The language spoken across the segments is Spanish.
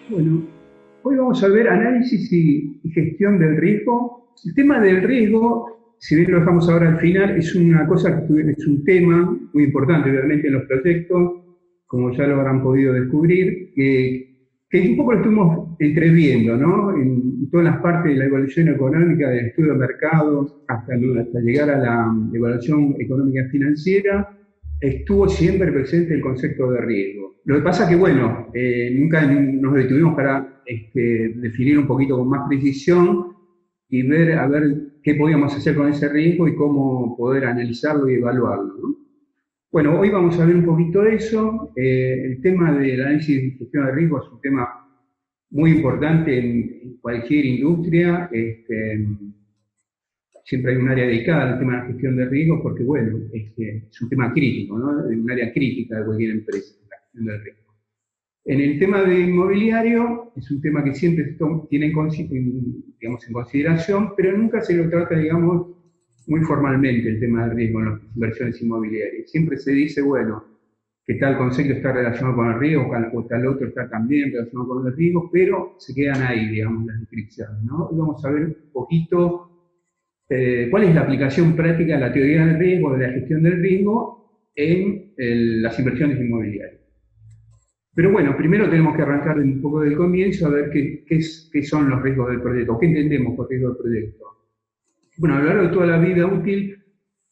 Bueno, hoy vamos a ver análisis y gestión del riesgo. El tema del riesgo, si bien lo dejamos ahora al final, es una cosa es un tema muy importante realmente en los proyectos, como ya lo habrán podido descubrir, que un poco lo estuvimos entreviendo, ¿no? En todas las partes de la evaluación económica, del estudio de mercados, hasta llegar a la evaluación económica financiera, estuvo siempre presente el concepto de riesgo. Lo que pasa es que, bueno, nunca nos detuvimos para definir un poquito con más precisión y ver a ver qué podíamos hacer con ese riesgo y cómo poder analizarlo y evaluarlo, ¿no? Bueno, hoy vamos a ver un poquito de eso. El tema del análisis y gestión de riesgo es un tema muy importante en cualquier industria. Siempre hay un área dedicada al tema de la gestión de riesgos porque, bueno, es un tema crítico, ¿no? Un área crítica de cualquier empresa, la gestión del riesgo. En el tema de inmobiliario, es un tema que siempre se tiene digamos, en consideración, pero nunca se lo trata, digamos, muy formalmente el tema del riesgo en las inversiones inmobiliarias. Siempre se dice, bueno, que tal concepto está relacionado con el riesgo, o tal otro está también relacionado con el riesgo, pero se quedan ahí, digamos, las descripciones, ¿no? Y vamos a ver un poquito cuál es la aplicación práctica de la teoría del riesgo, de la gestión del riesgo en las inversiones inmobiliarias. Pero bueno, primero tenemos que arrancar un poco del comienzo a ver qué son los riesgos del proyecto, qué entendemos por riesgo del proyecto. Bueno, a lo largo de toda la vida útil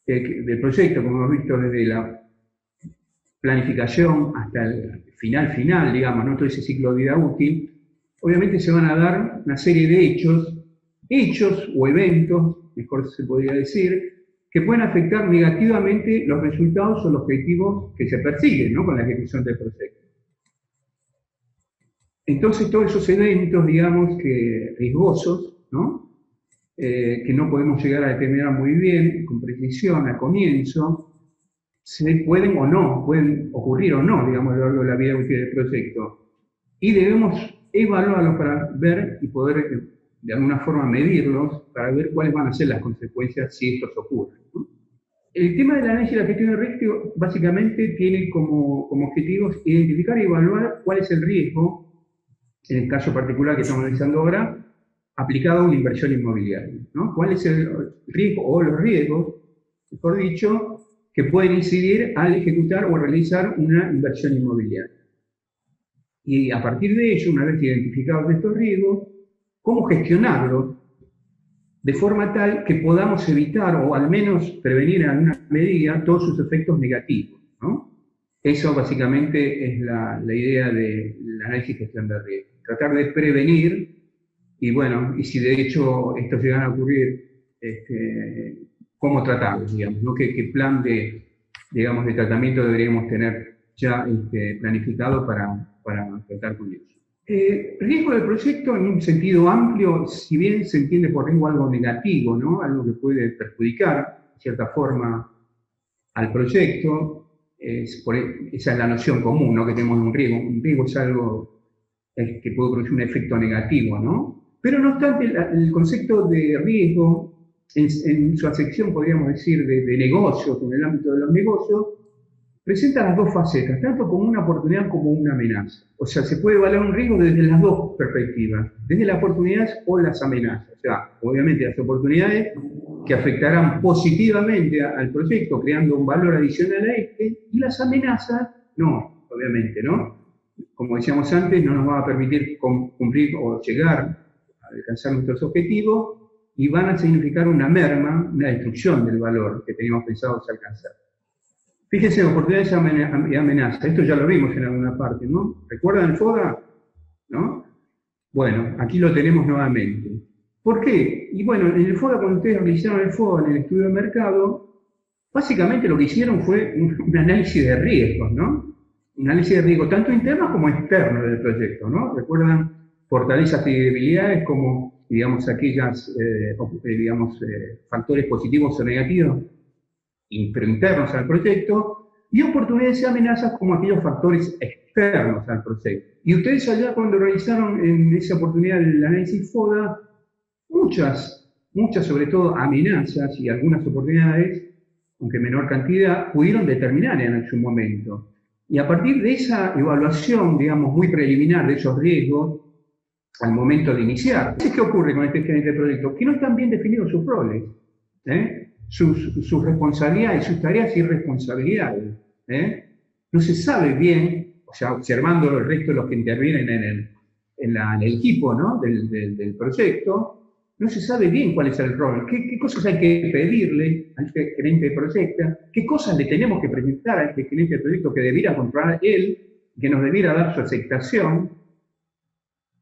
del proyecto, como hemos visto desde la planificación hasta el final, digamos, ¿no? Todo ese ciclo de vida útil, obviamente se van a dar una serie de hechos o eventos, mejor se podría decir, que pueden afectar negativamente los resultados o los objetivos que se persiguen, ¿no? Con la ejecución del proyecto. Entonces, todos esos eventos, digamos, que riesgosos, ¿no? Que no podemos llegar a determinar muy bien, con precisión, al comienzo, se pueden o no, pueden ocurrir o no, digamos, a lo largo de la vida útil del proyecto. Y debemos evaluarlos para ver y poder, de alguna forma, medirlos, para ver cuáles van a ser las consecuencias si estos ocurren, ¿no? El tema del análisis de la gestión de riesgo básicamente tiene como objetivos identificar y evaluar cuál es el riesgo en el caso particular que estamos analizando ahora, aplicado a una inversión inmobiliaria, ¿no? ¿Cuál es el riesgo o los riesgos, mejor dicho, que pueden incidir al ejecutar o realizar una inversión inmobiliaria? Y a partir de ello, una vez identificados estos riesgos, ¿cómo gestionarlos de forma tal que podamos evitar o al menos prevenir en alguna medida todos sus efectos negativos, ¿no? Eso básicamente es la idea del análisis y gestión de riesgo. Tratar de prevenir y bueno, y si de hecho esto llegan a ocurrir, cómo tratarlos, digamos, ¿no? ¿Qué plan digamos, de tratamiento deberíamos tener ya planificado para tratar con ellos? Riesgo del proyecto en un sentido amplio, si bien se entiende por riesgo algo negativo, ¿no? Algo que puede perjudicar, de cierta forma, al proyecto, esa es la noción común, ¿no? Que tenemos de un riesgo. Un riesgo es algo que puede producir un efecto negativo, ¿no? Pero no obstante, el concepto de riesgo, en su acepción, podríamos decir, de negocios, en el ámbito de los negocios, presenta las dos facetas, tanto como una oportunidad como una amenaza. O sea, se puede evaluar un riesgo desde las dos perspectivas, desde las oportunidades o las amenazas. O sea, obviamente las oportunidades que afectarán positivamente al proyecto, creando un valor adicional a y las amenazas, no, obviamente, ¿no? Como decíamos antes, no nos va a permitir cumplir o llegar a alcanzar nuestros objetivos y van a significar una merma, una destrucción del valor que teníamos pensado alcanzar. Fíjense, oportunidades y amenazas. Esto ya lo vimos en alguna parte, ¿no? ¿Recuerdan el FODA? ¿No? Bueno, aquí lo tenemos nuevamente. ¿Por qué? Y bueno, en el FODA, cuando ustedes realizaron el FODA en el estudio de mercado, básicamente lo que hicieron fue un análisis de riesgos, ¿no? Un análisis de riesgos tanto internos como externos del proyecto, ¿no? Recuerdan fortalezas y debilidades como, digamos, aquellas, factores positivos o negativos pero internos al proyecto, y oportunidades y amenazas como aquellos factores externos al proyecto. Y ustedes allá cuando realizaron en esa oportunidad el análisis FODA, muchas sobre todo amenazas y algunas oportunidades, aunque en menor cantidad, pudieron determinar en su momento. Y a partir de esa evaluación, digamos, muy preliminar de esos riesgos, al momento de iniciar. ¿Qué ocurre con este gerente de proyecto? Que no están bien definidos sus roles, sus responsabilidades, sus tareas y responsabilidades. No se sabe bien, o sea, observando el resto de los que intervienen en el equipo, ¿no? del proyecto, no se sabe bien cuál es el rol, qué cosas hay que pedirle al gerente de proyecto, qué cosas le tenemos que presentar a este gerente de proyecto que debiera controlar él, que nos debiera dar su aceptación.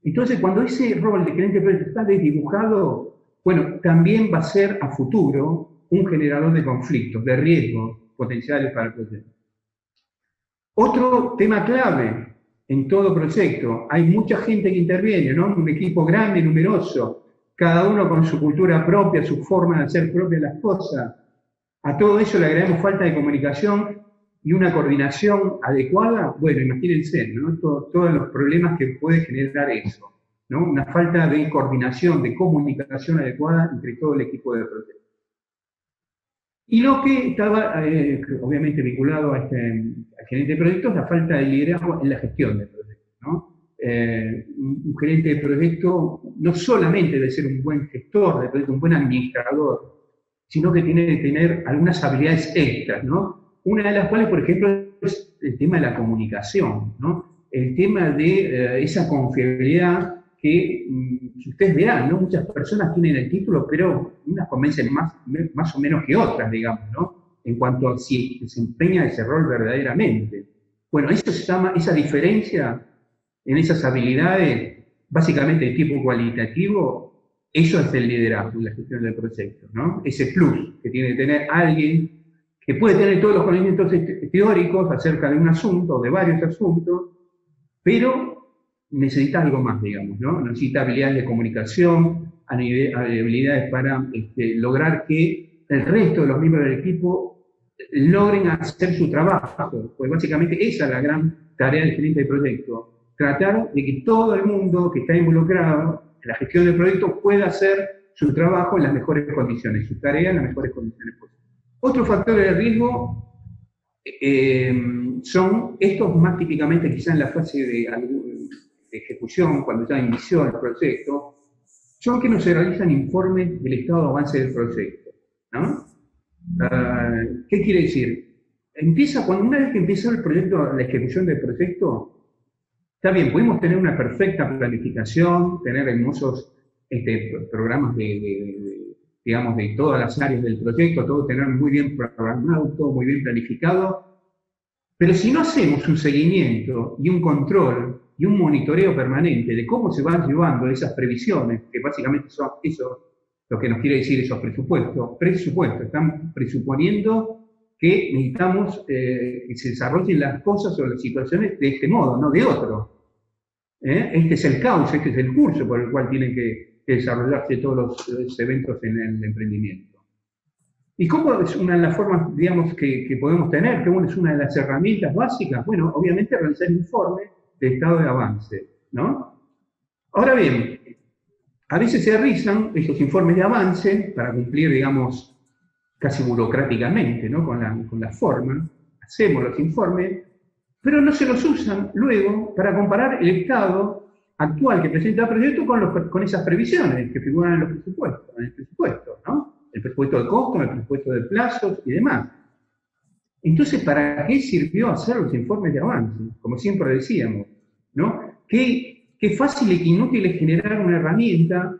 Entonces, cuando ese rol de gerente de proyecto está desdibujado, bueno, también va a ser a futuro un generador de conflictos, de riesgos potenciales para el proyecto. Otro tema clave en todo proyecto, hay mucha gente que interviene, ¿no? Un equipo grande, numeroso, cada uno con su cultura propia, su forma de hacer propias las cosas. A todo eso le agregamos falta de comunicación y una coordinación adecuada. Bueno, imagínense, ¿no? Todos los problemas que puede generar eso, ¿no? Una falta de coordinación, de comunicación adecuada entre todo el equipo de proyecto. Y lo que estaba, obviamente, vinculado al gerente de proyectos, la falta de liderazgo en la gestión del proyecto, ¿no? Un gerente de proyecto no solamente debe ser un buen gestor de proyecto, un buen administrador, sino que tiene que tener algunas habilidades extras, ¿no? Una de las cuales, por ejemplo, es el tema de la comunicación, ¿no? El tema de esa confiabilidad que, si ustedes verán, ¿no? Muchas personas tienen el título, pero unas convencen más o menos que otras, digamos, ¿no? En cuanto a si desempeña ese rol verdaderamente. Bueno, eso se llama, esa diferencia en esas habilidades, básicamente de tipo cualitativo, eso es el liderazgo en la gestión del proyecto, ¿no? Ese plus que tiene que tener alguien que puede tener todos los conocimientos teóricos acerca de un asunto o de varios asuntos, pero necesita algo más, digamos, ¿no? Necesita habilidades de comunicación, habilidades para lograr que el resto de los miembros del equipo logren hacer su trabajo, pues básicamente esa es la gran tarea del gerente de proyecto, tratar de que todo el mundo que está involucrado en la gestión del proyecto pueda hacer su trabajo en las mejores condiciones, su tarea en las mejores condiciones posibles. Otros factores de riesgo son estos más típicamente quizá en la fase de ejecución, cuando ya inició el proyecto, son que no se realizan informes del estado de avance del proyecto, ¿no? ¿Qué quiere decir? Una vez que empieza el proyecto, la ejecución del proyecto, está bien, pudimos tener una perfecta planificación, tener hermosos programas digamos, de todas las áreas del proyecto, todo tener muy bien programado, todo muy bien planificado, pero si no hacemos un seguimiento y un control y un monitoreo permanente de cómo se van llevando esas previsiones, que básicamente son eso lo que nos quiere decir esos presupuestos, están presuponiendo que necesitamos que se desarrollen las cosas o las situaciones de este modo, no de otro. Este es el cauce, este es el curso por el cual tienen que desarrollarse todos los eventos en el emprendimiento. ¿Y cómo es una de las formas, digamos, que podemos tener? Que bueno, es una de las herramientas básicas. Bueno, obviamente realizar informes de estado de avance, ¿no? Ahora bien, a veces se realizan esos informes de avance para cumplir, digamos, casi burocráticamente, ¿no? Con la forma, hacemos los informes, pero no se los usan luego para comparar el estado actual que presenta el proyecto con esas previsiones que figuran en el presupuesto, ¿no? El presupuesto de costo, el presupuesto de plazos y demás. Entonces, ¿para qué sirvió hacer los informes de avance? Como siempre decíamos, ¿no? Qué fácil e inútil es generar una herramienta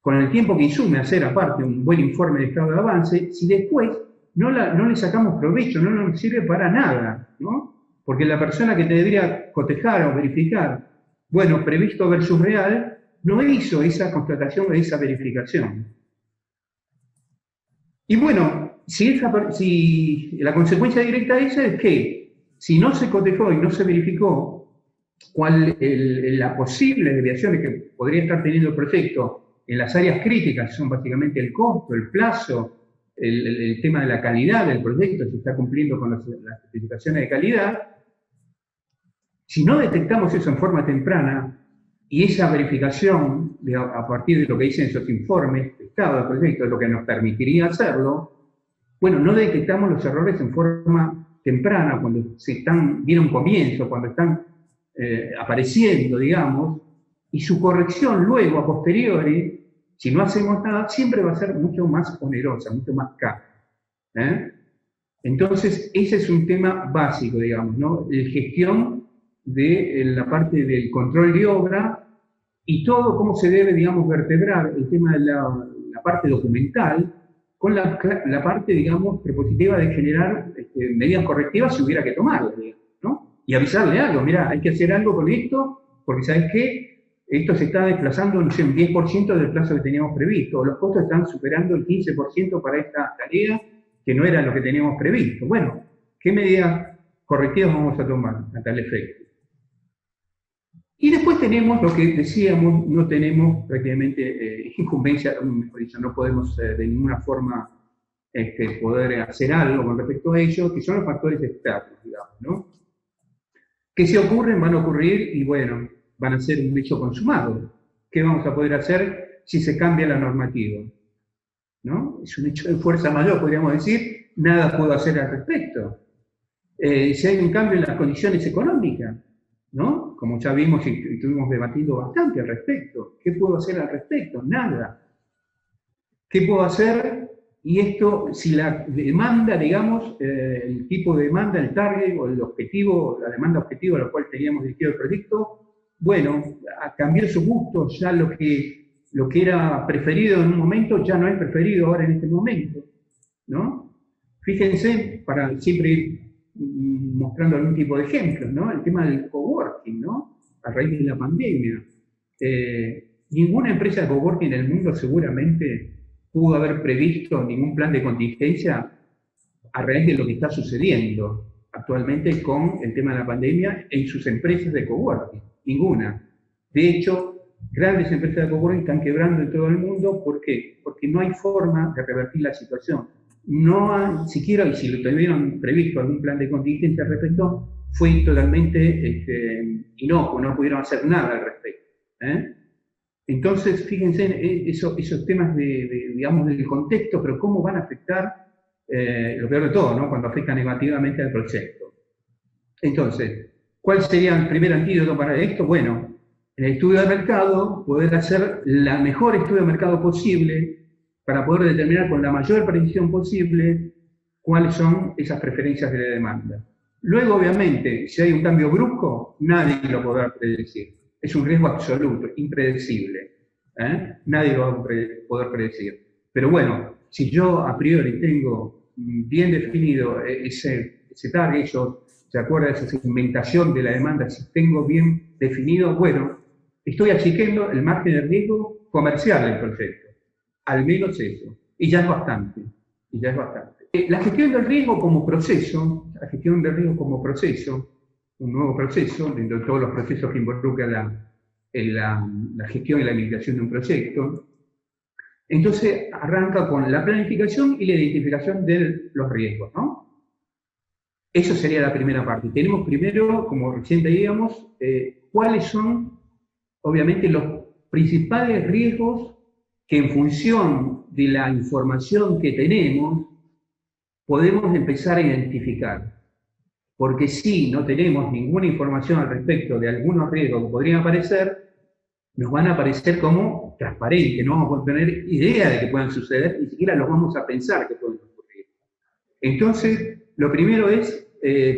con el tiempo que insume hacer aparte un buen informe de estado de avance, si después no le sacamos provecho, no nos sirve para nada, ¿no? Porque la persona que te debería cotejar o verificar, bueno, previsto versus real, no hizo esa constatación o esa verificación. Y bueno, si la consecuencia directa de esa es que si no se cotejó y no se verificó la posible desviaciones que podría estar teniendo el proyecto en las áreas críticas, que son básicamente el costo, el plazo, el tema de la calidad del proyecto, si está cumpliendo con las especificaciones de calidad, si no detectamos eso en forma temprana y esa verificación a partir de lo que dicen esos informes de estado del proyecto es lo que nos permitiría hacerlo, bueno, no detectamos los errores en forma temprana cuando viene un comienzo, cuando están apareciendo, digamos, y su corrección luego, a posteriori, si no hacemos nada, siempre va a ser mucho más onerosa, mucho más cara. Entonces, ese es un tema básico, digamos, ¿no? La gestión de la parte del control de obra y todo cómo se debe, digamos, vertebrar el tema de la parte documental con la parte, digamos, prepositiva de generar medidas correctivas si hubiera que tomarlas, ¿no? Y avisarle algo, mira, hay que hacer algo con esto, porque ¿sabes qué? Esto se está desplazando, no sé, un 10% del plazo que teníamos previsto, o los costos están superando el 15% para esta tarea, que no era lo que teníamos previsto. Bueno, ¿qué medidas correctivas vamos a tomar a tal efecto? Y después tenemos lo que decíamos, no tenemos prácticamente incumbencia, mejor dicho, no podemos de ninguna forma poder hacer algo con respecto a ello, que son los factores externos, digamos, ¿no? Que si ocurren, van a ocurrir y bueno, van a ser un hecho consumado. ¿Qué vamos a poder hacer si se cambia la normativa? ¿No? Es un hecho de fuerza mayor, podríamos decir, nada puedo hacer al respecto. Si hay un cambio en las condiciones económicas, ¿no? Como ya vimos y estuvimos debatiendo bastante al respecto. ¿Qué puedo hacer al respecto? Nada. ¿Qué puedo hacer? Y esto, si la demanda, digamos, el tipo de demanda, el target o el objetivo, la demanda objetivo a la cual teníamos dirigido el proyecto, bueno, cambió su gusto, ya lo que era preferido en un momento ya no es preferido ahora en este momento, ¿no? Fíjense, para siempre ir mostrando algún tipo de ejemplos, ¿no? El tema del coworking, ¿no? A raíz de la pandemia. Ninguna empresa de coworking en el mundo seguramente pudo haber previsto ningún plan de contingencia a raíz de lo que está sucediendo actualmente con el tema de la pandemia en sus empresas de coworking. Ninguna. De hecho, grandes empresas de coworking están quebrando en todo el mundo. ¿Por qué? Porque no hay forma de revertir la situación. No han, siquiera, y si lo tuvieron previsto algún plan de contingencia al respecto, fue totalmente inocuo, no pudieron hacer nada al respecto. Entonces, fíjense en esos temas digamos, del contexto, pero cómo van a afectar, lo peor de todo, ¿no? Cuando afecta negativamente al proyecto. Entonces, ¿cuál sería el primer antídoto para esto? Bueno, en el estudio de mercado, poder hacer la mejor estudio de mercado posible para poder determinar con la mayor precisión posible cuáles son esas preferencias de la demanda. Luego, obviamente, si hay un cambio brusco, nadie lo podrá predecir. Es un riesgo absoluto, impredecible. Nadie lo va a poder predecir. Pero bueno, si yo a priori tengo bien definido ese target, ¿se acuerda de esa segmentación de la demanda? Si tengo bien definido, bueno, estoy achicando el margen de riesgo comercial del proyecto. Al menos eso. Y ya es bastante. La gestión del riesgo como proceso, un nuevo proceso, dentro de todos los procesos que involucra la gestión y la administración de un proyecto. Entonces arranca con la planificación y la identificación de los riesgos, ¿no? Eso sería la primera parte. Tenemos primero, como recién veíamos, cuáles son, obviamente, los principales riesgos que en función de la información que tenemos podemos empezar a identificar. Porque si no tenemos ninguna información al respecto de algunos riesgos que podrían aparecer, nos van a aparecer como transparentes, no vamos a tener idea de que puedan suceder, ni siquiera los vamos a pensar que pueden ocurrir. Entonces, lo primero es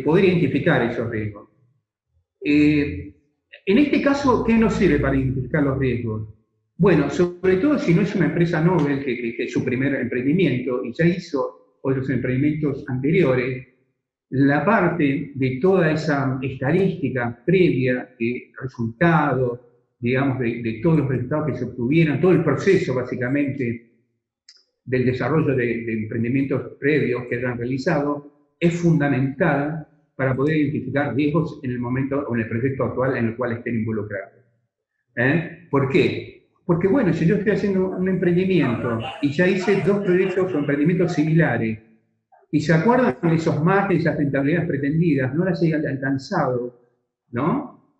poder identificar esos riesgos. En este caso, ¿qué nos sirve para identificar los riesgos? Bueno, sobre todo si no es una empresa Nobel que es su primer emprendimiento y ya hizo otros emprendimientos anteriores, la parte de toda esa estadística previa de resultados, digamos, de todos los resultados que se obtuvieran, todo el proceso básicamente del desarrollo de emprendimientos previos que hayan realizado, es fundamental para poder identificar riesgos en el momento o en el proyecto actual en el cual estén involucrados. ¿Por qué? Porque bueno, si yo estoy haciendo un emprendimiento y ya hice dos proyectos o emprendimientos similares, y se acuerdan de esos márgenes, esas rentabilidades pretendidas, no las he alcanzado, ¿no?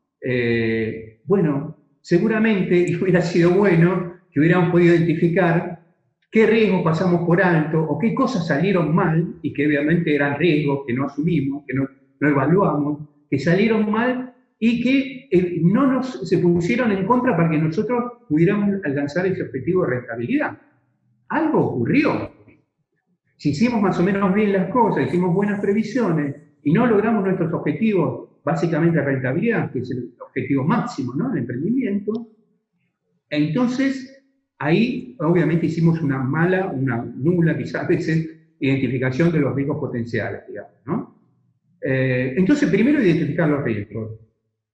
Bueno, seguramente hubiera sido bueno que hubiéramos podido identificar qué riesgos pasamos por alto o qué cosas salieron mal, y que obviamente eran riesgos que no asumimos, que no evaluamos, que salieron mal y que no se pusieron en contra para que nosotros pudiéramos alcanzar ese objetivo de rentabilidad. Algo ocurrió. Si hicimos más o menos bien las cosas, hicimos buenas previsiones y no logramos nuestros objetivos, básicamente de rentabilidad, que es el objetivo máximo, ¿no?, del emprendimiento, entonces ahí obviamente hicimos una nula quizás a veces, identificación de los riesgos potenciales, digamos, ¿no? Entonces, primero identificar los riesgos.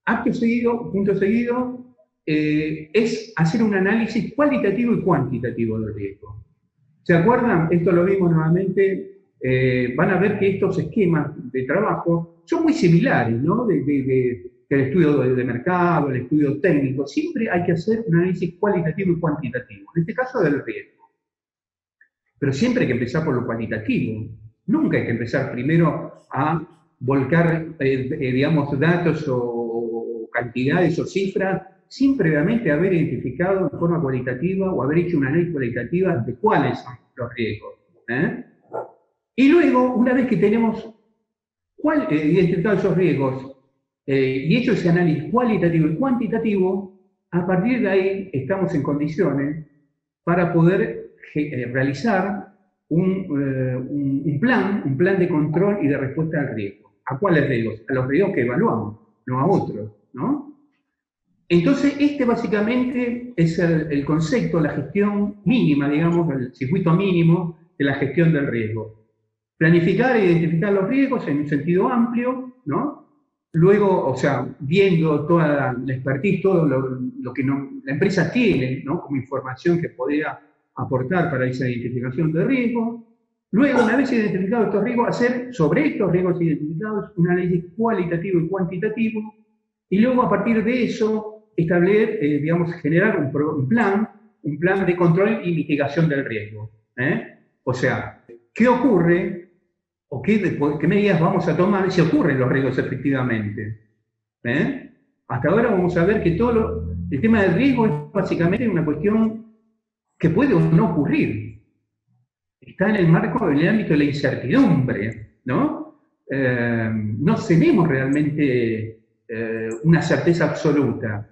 Acto seguido, punto seguido, es hacer un análisis cualitativo y cuantitativo del riesgo. ¿Se acuerdan? Esto lo vimos nuevamente. Van a ver que estos esquemas de trabajo son muy similares, ¿no? Del estudio de mercado, el estudio técnico. Siempre hay que hacer un análisis cualitativo y cuantitativo. En este caso, del riesgo. Pero siempre hay que empezar por lo cualitativo. Nunca hay que empezar primero a volcar, digamos, datos o cantidades o cifras sin previamente haber identificado de forma cualitativa o haber hecho una análisis cualitativa de cuáles son los riesgos. Y luego, una vez que tenemos identificado esos riesgos y hecho ese análisis cualitativo y cuantitativo, a partir de ahí estamos en condiciones para poder realizar un plan de control y de respuesta al riesgo. ¿A cuáles riesgos? A los riesgos que evaluamos, no a otros, ¿no? Entonces, este básicamente es el concepto, la gestión mínima, digamos, el circuito mínimo de la gestión del riesgo. Planificar e identificar los riesgos en un sentido amplio, ¿no? Luego, o sea, viendo toda la expertise, todo lo que la empresa tiene, ¿no?, como información que podría aportar para esa identificación de riesgos. Luego, una vez identificados estos riesgos, hacer sobre estos riesgos identificados un análisis cualitativo y cuantitativo, y luego a partir de eso establecer, digamos, generar un plan de control y mitigación del riesgo. O sea, ¿qué ocurre o qué medidas vamos a tomar si ocurren los riesgos efectivamente? Hasta ahora vamos a ver que el tema del riesgo es básicamente una cuestión que puede o no ocurrir. Está en el marco del ámbito de la incertidumbre, ¿no? No tenemos realmente una certeza absoluta.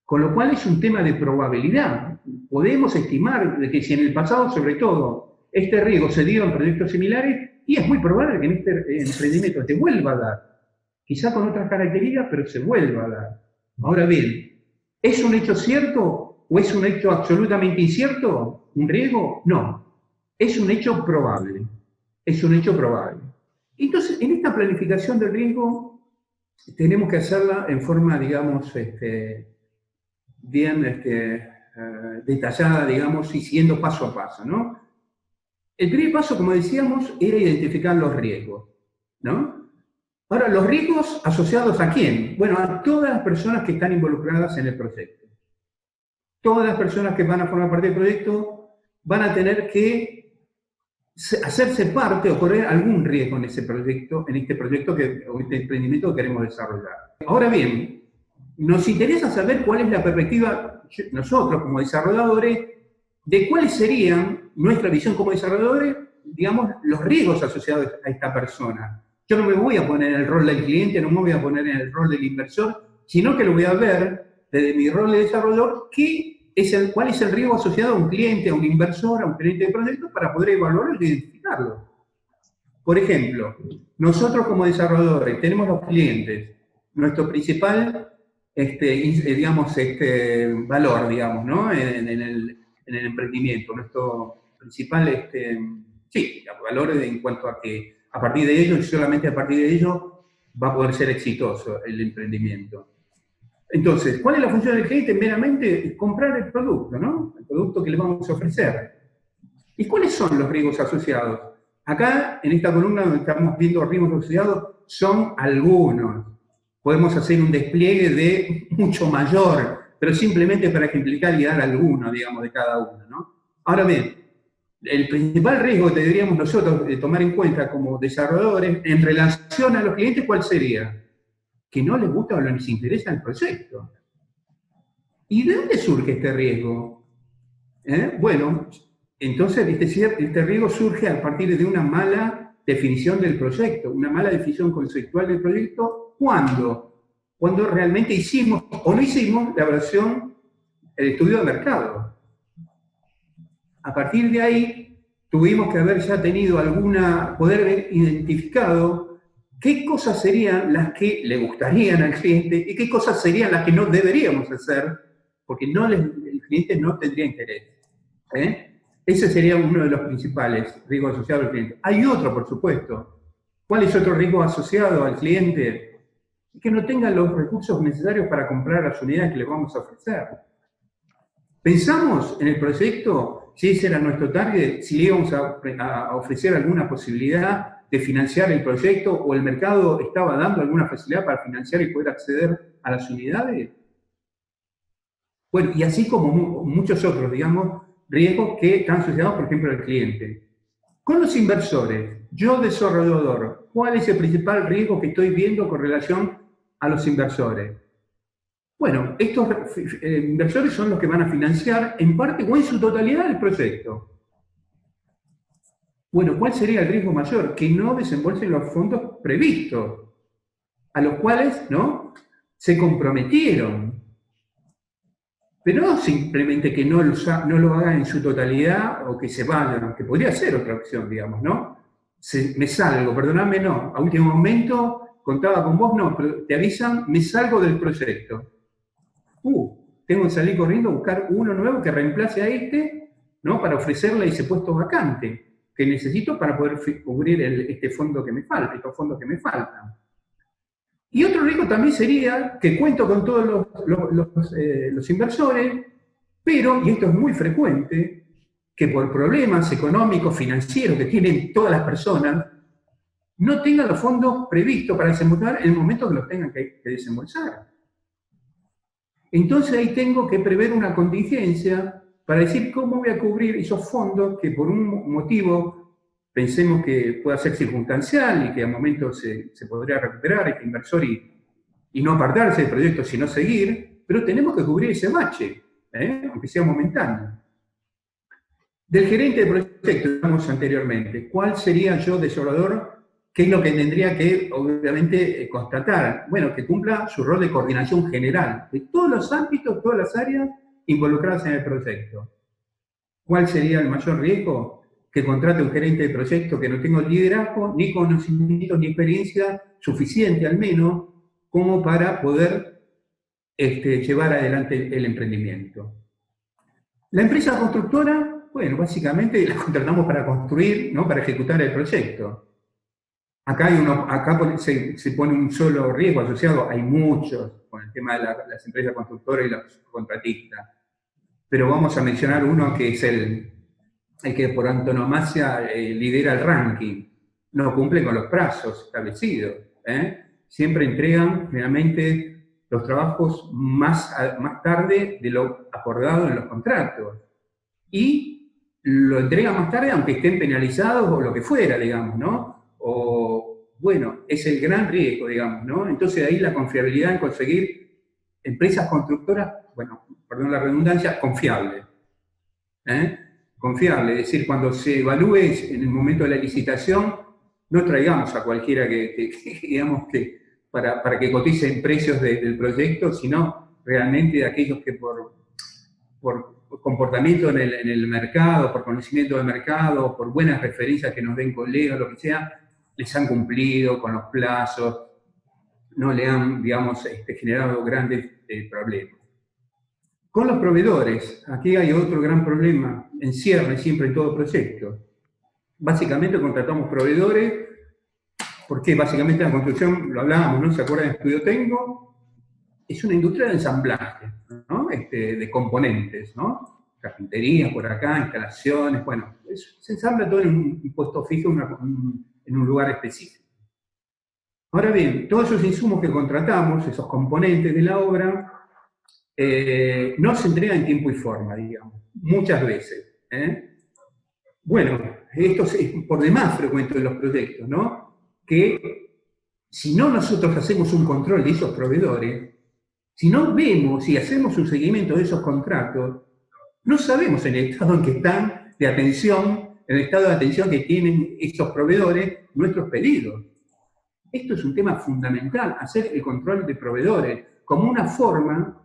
Con lo cual es un tema de probabilidad. Podemos estimar de que si en el pasado, sobre todo, este riesgo se dio en proyectos similares, y es muy probable que en este emprendimiento se vuelva a dar. Quizá con otras características, pero se vuelva a dar. Ahora bien, ¿es un hecho cierto o es un hecho absolutamente incierto? ¿Un riesgo? No. Es un hecho probable. Es un hecho probable. Entonces, en esta planificación del riesgo, tenemos que hacerla en forma, digamos, bien detallada, digamos, y siguiendo paso a paso, ¿no? El primer paso, como decíamos, era identificar los riesgos, ¿no? Ahora, ¿los riesgos asociados a quién? Bueno, a todas las personas que están involucradas en el proyecto. Todas las personas que van a formar parte del proyecto van a tener que hacerse parte o correr algún riesgo en ese proyecto, o este emprendimiento que queremos desarrollar. Ahora bien, nos interesa saber cuál es la perspectiva, nosotros como desarrolladores, de cuáles serían nuestra visión como desarrolladores, digamos, los riesgos asociados a esta persona. Yo no me voy a poner en el rol del cliente, no me voy a poner en el rol del inversor, sino que lo voy a ver desde mi rol de desarrollador, cuál es el riesgo asociado a un cliente, a un inversor, a un cliente de proyecto, para poder evaluarlo y identificarlo. Por ejemplo, nosotros como desarrolladores tenemos los clientes, nuestro principal valor, digamos, ¿no? en el emprendimiento, nuestro principal valor en cuanto a que a partir de ello y solamente a partir de ello va a poder ser exitoso el emprendimiento. Entonces, ¿cuál es la función del cliente? Meramente comprar el producto, ¿no? El producto que le vamos a ofrecer. ¿Y cuáles son los riesgos asociados? Acá, en esta columna donde estamos viendo riesgos asociados, son algunos. Podemos hacer un despliegue de mucho mayor, pero simplemente para ejemplificar y dar alguno, digamos, de cada uno, ¿no? Ahora bien, el principal riesgo que deberíamos nosotros tomar en cuenta como desarrolladores en relación a los clientes, ¿cuál sería? Que no les gusta o no les interesa el proyecto. ¿Y de dónde surge este riesgo? Bueno, entonces este riesgo surge a partir de una mala definición del proyecto, una mala definición conceptual del proyecto. ¿Cuándo? cuando realmente hicimos o no hicimos la evaluación, el estudio de mercado. A partir de ahí, tuvimos que haber ya tenido poder haber identificado qué cosas serían las que le gustarían al cliente y qué cosas serían las que no deberíamos hacer, porque el cliente no tendría interés. Ese sería uno de los principales riesgos asociados al cliente. Hay otro, por supuesto. ¿Cuál es otro riesgo asociado al cliente? Que no tenga los recursos necesarios para comprar las unidades que le vamos a ofrecer. Pensamos en el proyecto, si ese era nuestro target, si le íbamos a ofrecer alguna posibilidad de financiar el proyecto o el mercado estaba dando alguna facilidad para financiar y poder acceder a las unidades. Bueno, y así como muchos otros, digamos, riesgos que están asociados, por ejemplo, al cliente. Con los inversores, yo desarrollador, ¿cuál es el principal riesgo que estoy viendo con relación a los inversores? Bueno, estos inversores son los que van a financiar en parte o en su totalidad el proyecto. Bueno, ¿cuál sería el riesgo mayor? Que no desembolsen los fondos previstos, a los cuales, ¿no?, se comprometieron. Pero no simplemente que no lo hagan en su totalidad o que se vayan, que podría ser otra opción, digamos, ¿no? Me salgo, perdóname, no, a último momento contaba con vos, no, pero te avisan, me salgo del proyecto. Tengo que salir corriendo a buscar uno nuevo que reemplace a este, ¿no?, para ofrecerle ese puesto vacante que necesito para poder cubrir este fondo que me falta, estos fondos que me faltan. Y otro riesgo también sería que cuento con todos los inversores, pero, y esto es muy frecuente, que por problemas económicos, financieros que tienen todas las personas, no tengan los fondos previstos para desembolsar en el momento que los tengan que desembolsar. Entonces ahí tengo que prever una contingencia para decir cómo voy a cubrir esos fondos que por un motivo pensemos que pueda ser circunstancial y que al momento se podría recuperar este inversor y no apartarse del proyecto, sino seguir, pero tenemos que cubrir ese bache, aunque sea momentáneo. Del gerente de proyecto, hablamos anteriormente, ¿cuál sería yo, desarrollador? ¿Qué es lo que tendría que, obviamente, constatar? Bueno, que cumpla su rol de coordinación general de todos los ámbitos, todas las áreas involucradas en el proyecto. ¿Cuál sería el mayor riesgo? Que contrate un gerente de proyecto que no tenga liderazgo, ni conocimiento, ni experiencia suficiente, al menos, como para poder llevar adelante el emprendimiento. La empresa constructora, bueno, básicamente la contratamos para construir, ¿no?, para ejecutar el proyecto. Acá se pone un solo riesgo asociado, hay muchos, con el tema de las empresas constructoras y los contratistas. Pero vamos a mencionar uno que es el que por antonomasia lidera el ranking. No cumple con los plazos establecidos. Siempre entregan, generalmente, los trabajos más tarde de lo acordado en los contratos. Y lo entregan más tarde, aunque estén penalizados o lo que fuera, digamos, ¿no? Bueno, es el gran riesgo, digamos, ¿no? Entonces ahí la confiabilidad en conseguir empresas constructoras, bueno, perdón la redundancia, confiables. Confiable, es decir, cuando se evalúe en el momento de la licitación, no traigamos a cualquiera digamos que para que cotice en precios del proyecto, sino realmente de aquellos que por comportamiento en el mercado, por conocimiento del mercado, por buenas referencias que nos den colegas, lo que sea, les han cumplido con los plazos, no le han, digamos, generado grandes problemas. Con los proveedores, aquí hay otro gran problema, en cierre siempre en todo proyecto. Básicamente contratamos proveedores, porque básicamente la construcción, lo hablábamos, ¿no? ¿Se acuerdan del estudio Tengo? Es una industria de ensamblaje, ¿no? De componentes, ¿no? Carpintería por acá, instalaciones, bueno, se ensambla todo en un puesto fijo, en un lugar específico. Ahora bien, todos esos insumos que contratamos, esos componentes de la obra, no se entregan en tiempo y forma, digamos, muchas veces. Bueno, esto es por demás frecuente en los proyectos, ¿no? Que si no nosotros hacemos un control de esos proveedores, si no vemos y hacemos un seguimiento de esos contratos, no sabemos en el estado en que están de atención, en el estado de atención que tienen esos proveedores nuestros pedidos. Esto es un tema fundamental, hacer el control de proveedores como una forma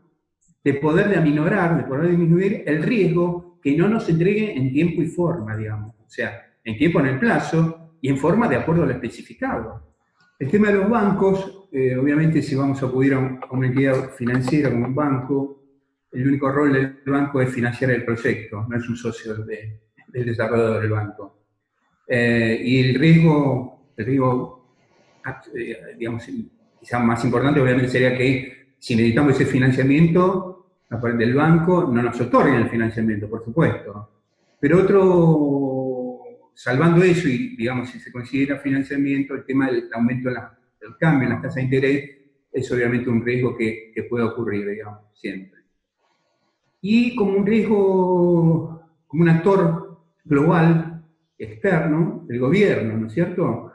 de poder aminorar, de poder disminuir el riesgo que no nos entregue en tiempo y forma, digamos. O sea, en tiempo, en el plazo, y en forma de acuerdo a lo especificado. El tema de los bancos, obviamente si vamos a acudir a una entidad financiera como un banco, el único rol del banco es financiar el proyecto, no es un socio del desarrollador del banco. Y el riesgo digamos, quizás más importante obviamente sería que si necesitamos ese financiamiento del banco, no nos otorguen el financiamiento, por supuesto. Pero salvando eso y, digamos, si se considera financiamiento, el tema del aumento del cambio en las tasas de interés es obviamente un riesgo que puede ocurrir, digamos, siempre. Y como un riesgo, como un actor global, externo, el gobierno, ¿no es cierto?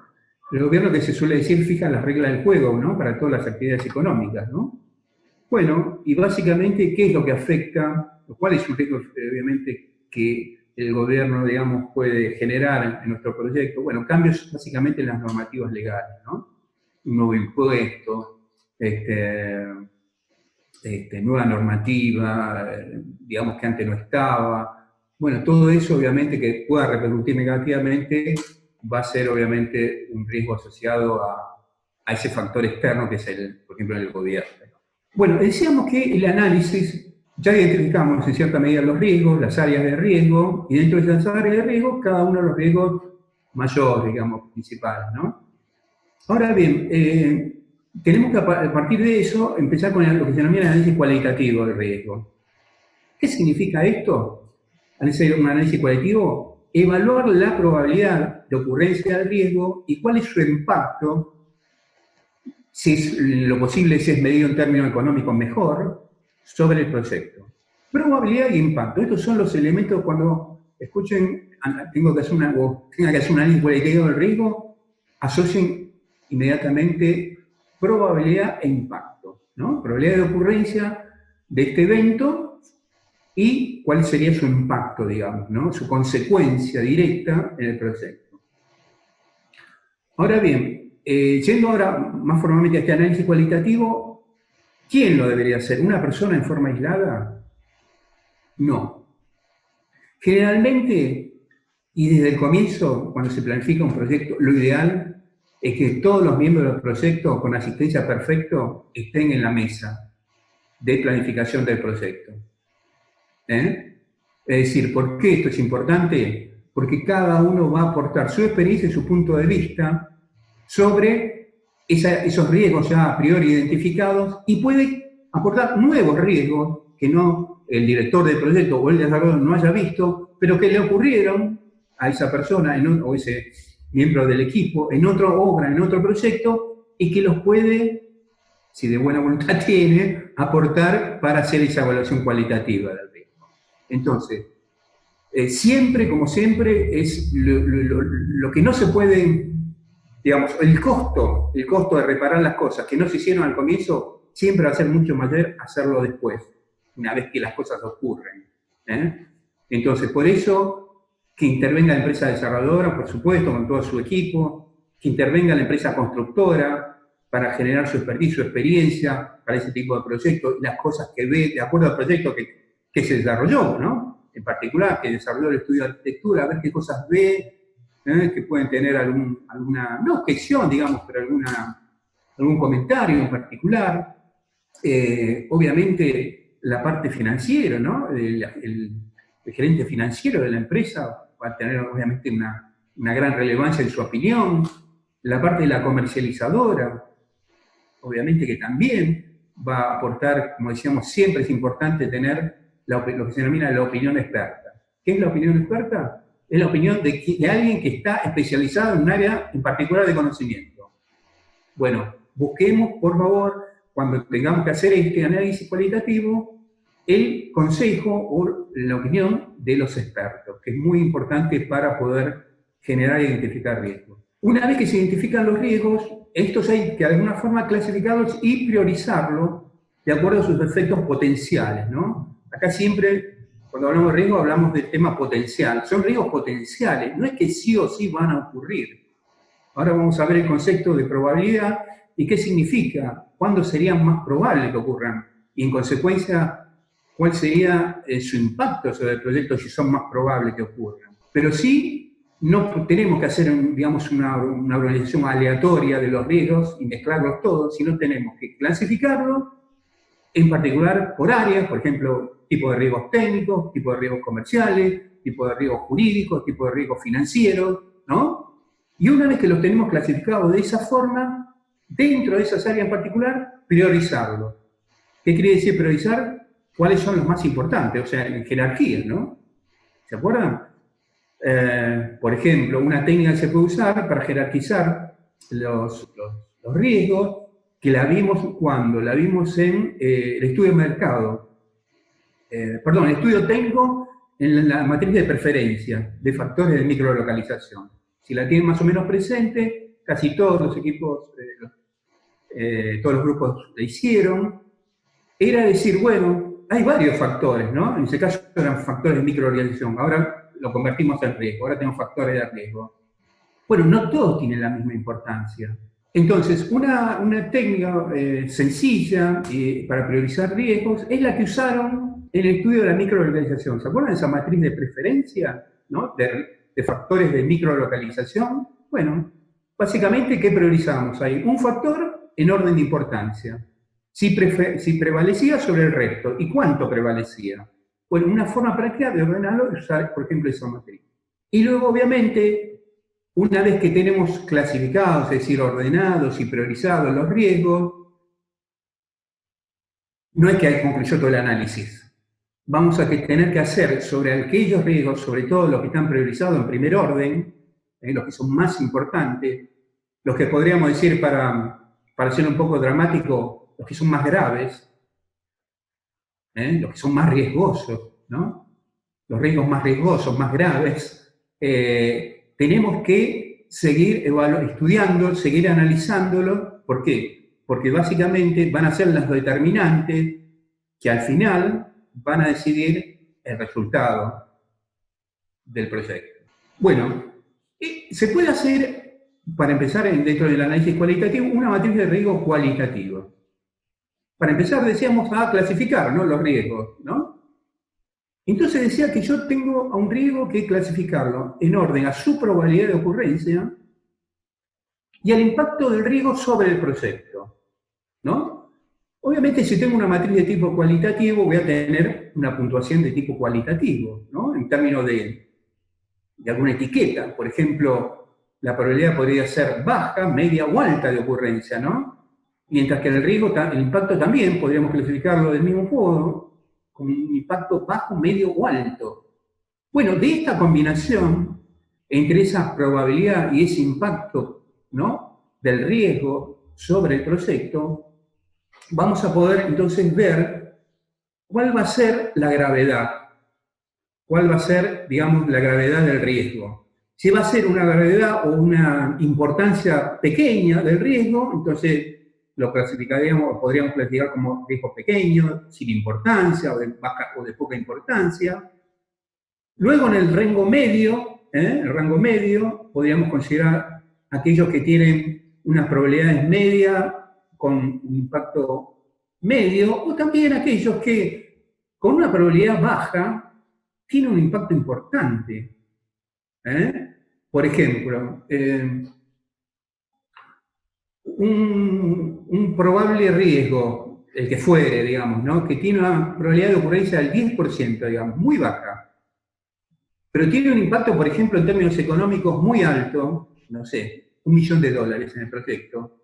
El gobierno, que se suele decir, fija las reglas del juego, ¿no? Para todas las actividades económicas, ¿no? Bueno, y básicamente, ¿qué es lo que afecta? ¿Cuál es un riesgo, obviamente, que el gobierno, digamos, puede generar en nuestro proyecto? Bueno, cambios básicamente en las normativas legales, ¿no? Un nuevo impuesto, nueva normativa, digamos que antes no estaba. Bueno, todo eso obviamente que pueda repercutir negativamente va a ser obviamente un riesgo asociado a ese factor externo que es, por ejemplo, el gobierno. Bueno, decíamos que el análisis, ya identificamos en cierta medida los riesgos, las áreas de riesgo, y dentro de esas áreas de riesgo, cada uno de los riesgos mayores, digamos, principales, ¿no? Ahora bien, tenemos que a partir de eso empezar con lo que se denomina el análisis cualitativo del riesgo. ¿Qué significa esto? Un análisis cualitativo, evaluar la probabilidad de ocurrencia del riesgo y cuál es su impacto, si es lo posible, si es medido en términos económicos mejor, sobre el proyecto. Probabilidad y impacto. Estos son los elementos cuando escuchen, tenga que hacer un análisis cualitativo del riesgo, asocien inmediatamente probabilidad e impacto, ¿no? Probabilidad de ocurrencia de este evento y cuál sería su impacto, digamos, ¿no? Su consecuencia directa en el proyecto. Ahora bien, yendo ahora más formalmente a este análisis cualitativo, ¿quién lo debería hacer? ¿Una persona en forma aislada? No. Generalmente, y desde el comienzo, cuando se planifica un proyecto, lo ideal es que todos los miembros del proyecto, con asistencia perfecta, estén en la mesa de planificación del proyecto. Es decir, ¿por qué esto es importante? Porque cada uno va a aportar su experiencia y su punto de vista sobre esos riesgos ya a priori identificados y puede aportar nuevos riesgos que no el director del proyecto o el desarrollador no haya visto, pero que le ocurrieron a esa persona o ese miembro del equipo en otra obra, en otro proyecto, y que los puede, si de buena voluntad tiene, aportar para hacer esa evaluación cualitativa del riesgo. Entonces, siempre, como siempre, es lo que no se puede, digamos, el costo de reparar las cosas que no se hicieron al comienzo, siempre va a ser mucho mayor hacerlo después, una vez que las cosas ocurren. Entonces, por eso, que intervenga la empresa desarrolladora, por supuesto, con todo su equipo, que intervenga la empresa constructora para generar su expertise, su experiencia para ese tipo de proyectos, las cosas que ve de acuerdo al proyecto que se desarrolló, ¿no? En particular, que desarrolló el estudio de arquitectura, a ver qué cosas ve, que pueden tener alguna, no objeción, digamos, pero algún comentario en particular. Obviamente, la parte financiera, ¿no? El gerente financiero de la empresa va a tener, obviamente, una gran relevancia en su opinión. La parte de la comercializadora, obviamente que también va a aportar, como decíamos, siempre es importante tener lo que se denomina la opinión experta. ¿Qué es la opinión experta? Es la opinión de alguien que está especializado en un área en particular de conocimiento. Bueno, busquemos, por favor, cuando tengamos que hacer este análisis cualitativo, el consejo o la opinión de los expertos, que es muy importante para poder generar e identificar riesgos. Una vez que se identifican los riesgos, estos hay que de alguna forma clasificarlos y priorizarlos de acuerdo a sus efectos potenciales, ¿no? Acá siempre, cuando hablamos de riesgo, hablamos del tema potencial. Son riesgos potenciales, no es que sí o sí van a ocurrir. Ahora vamos a ver el concepto de probabilidad y qué significa, cuándo sería más probable que ocurran, y en consecuencia, cuál sería su impacto sobre el proyecto si son más probables que ocurran. Pero sí, no tenemos que hacer, digamos, una organización aleatoria de los riesgos y mezclarlos todos, sino tenemos que clasificarlos, en particular por áreas, por ejemplo, tipo de riesgos técnicos, tipo de riesgos comerciales, tipo de riesgos jurídicos, tipo de riesgos financieros, ¿no? Y una vez que los tenemos clasificados de esa forma, dentro de esas áreas en particular, priorizarlos. ¿Qué quiere decir priorizar? ¿Cuáles son los más importantes? O sea, en jerarquía, ¿no? ¿Se acuerdan? Por ejemplo, una técnica se puede usar para jerarquizar los riesgos, que la vimos cuando, la vimos en el estudio de mercado, perdón, el estudio técnico en la matriz de preferencia de factores de microlocalización. Si la tienen más o menos presente, casi todos los equipos, todos los grupos la hicieron, era decir, bueno, hay varios factores, ¿no? En ese caso eran factores de microorganización, ahora lo convertimos en riesgo, ahora tenemos factores de riesgo. Bueno, no todos tienen la misma importancia. Entonces, una técnica sencilla para priorizar riesgos es la que usaron en el estudio de la microlocalización. ¿Se acuerdan de esa matriz de preferencia, ¿no? de factores de microlocalización? Bueno, básicamente, ¿qué priorizamos ahí? Un factor en orden de importancia. Si prevalecía sobre el resto. ¿Y cuánto prevalecía? Bueno, una forma práctica de ordenarlo es usar, por ejemplo, esa matriz. Y luego, obviamente, una vez que tenemos clasificados, es decir, ordenados y priorizados los riesgos, no es que concluyó todo el análisis. Vamos a tener que hacer sobre aquellos riesgos, sobre todo los que están priorizados en primer orden, los que son más importantes, los que podríamos decir, para ser un poco dramático, los que son más graves, los que son más riesgosos, ¿no? Los riesgos más riesgosos, más graves, tenemos que seguir estudiando, seguir analizándolo. ¿Por qué? Porque básicamente van a ser los determinantes que al final van a decidir el resultado del proyecto. Bueno, se puede hacer, para empezar dentro del análisis cualitativo, una matriz de riesgo cualitativo. Para empezar, decíamos a clasificar, ¿no?, los riesgos, ¿no? Entonces decía que yo tengo a un riesgo que clasificarlo en orden a su probabilidad de ocurrencia y al impacto del riesgo sobre el proyecto, ¿no? Obviamente, si tengo una matriz de tipo cualitativo, voy a tener una puntuación de tipo cualitativo, ¿no? En términos de alguna etiqueta. Por ejemplo, la probabilidad podría ser baja, media o alta de ocurrencia, ¿no? Mientras que el riesgo, el impacto también podríamos clasificarlo del mismo modo, con un impacto bajo, medio o alto. Bueno, de esta combinación entre esa probabilidad y ese impacto, ¿no?, del riesgo sobre el proyecto, vamos a poder entonces ver cuál va a ser la gravedad, cuál va a ser, digamos, la gravedad del riesgo. Si va a ser una gravedad o una importancia pequeña del riesgo, entonces lo clasificaríamos, podríamos clasificar como riesgo pequeño, sin importancia, o de baja o de poca importancia. Luego, en el rango medio, podríamos considerar aquellos que tienen unas probabilidades medias con un impacto medio, o también aquellos que con una probabilidad baja tienen un impacto importante. Por ejemplo, un probable riesgo, el que fuere, digamos, ¿no?, que tiene una probabilidad de ocurrencia del 10%, digamos, muy baja, pero tiene un impacto, por ejemplo, en términos económicos muy alto, no sé, $1.000.000 en el proyecto.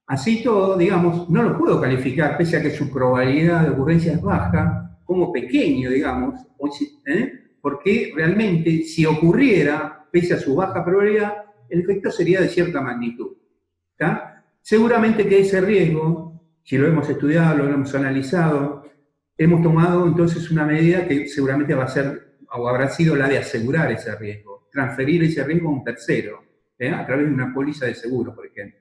Así todo, digamos, no lo puedo calificar, pese a que su probabilidad de ocurrencia es baja, como pequeño, digamos, porque realmente, si ocurriera, pese a su baja probabilidad, el efecto sería de cierta magnitud. ¿Está? Seguramente que ese riesgo, si lo hemos estudiado, lo hemos analizado, hemos tomado entonces una medida que seguramente va a ser, o habrá sido la de asegurar ese riesgo, transferir ese riesgo a un tercero, a través de una póliza de seguro, por ejemplo.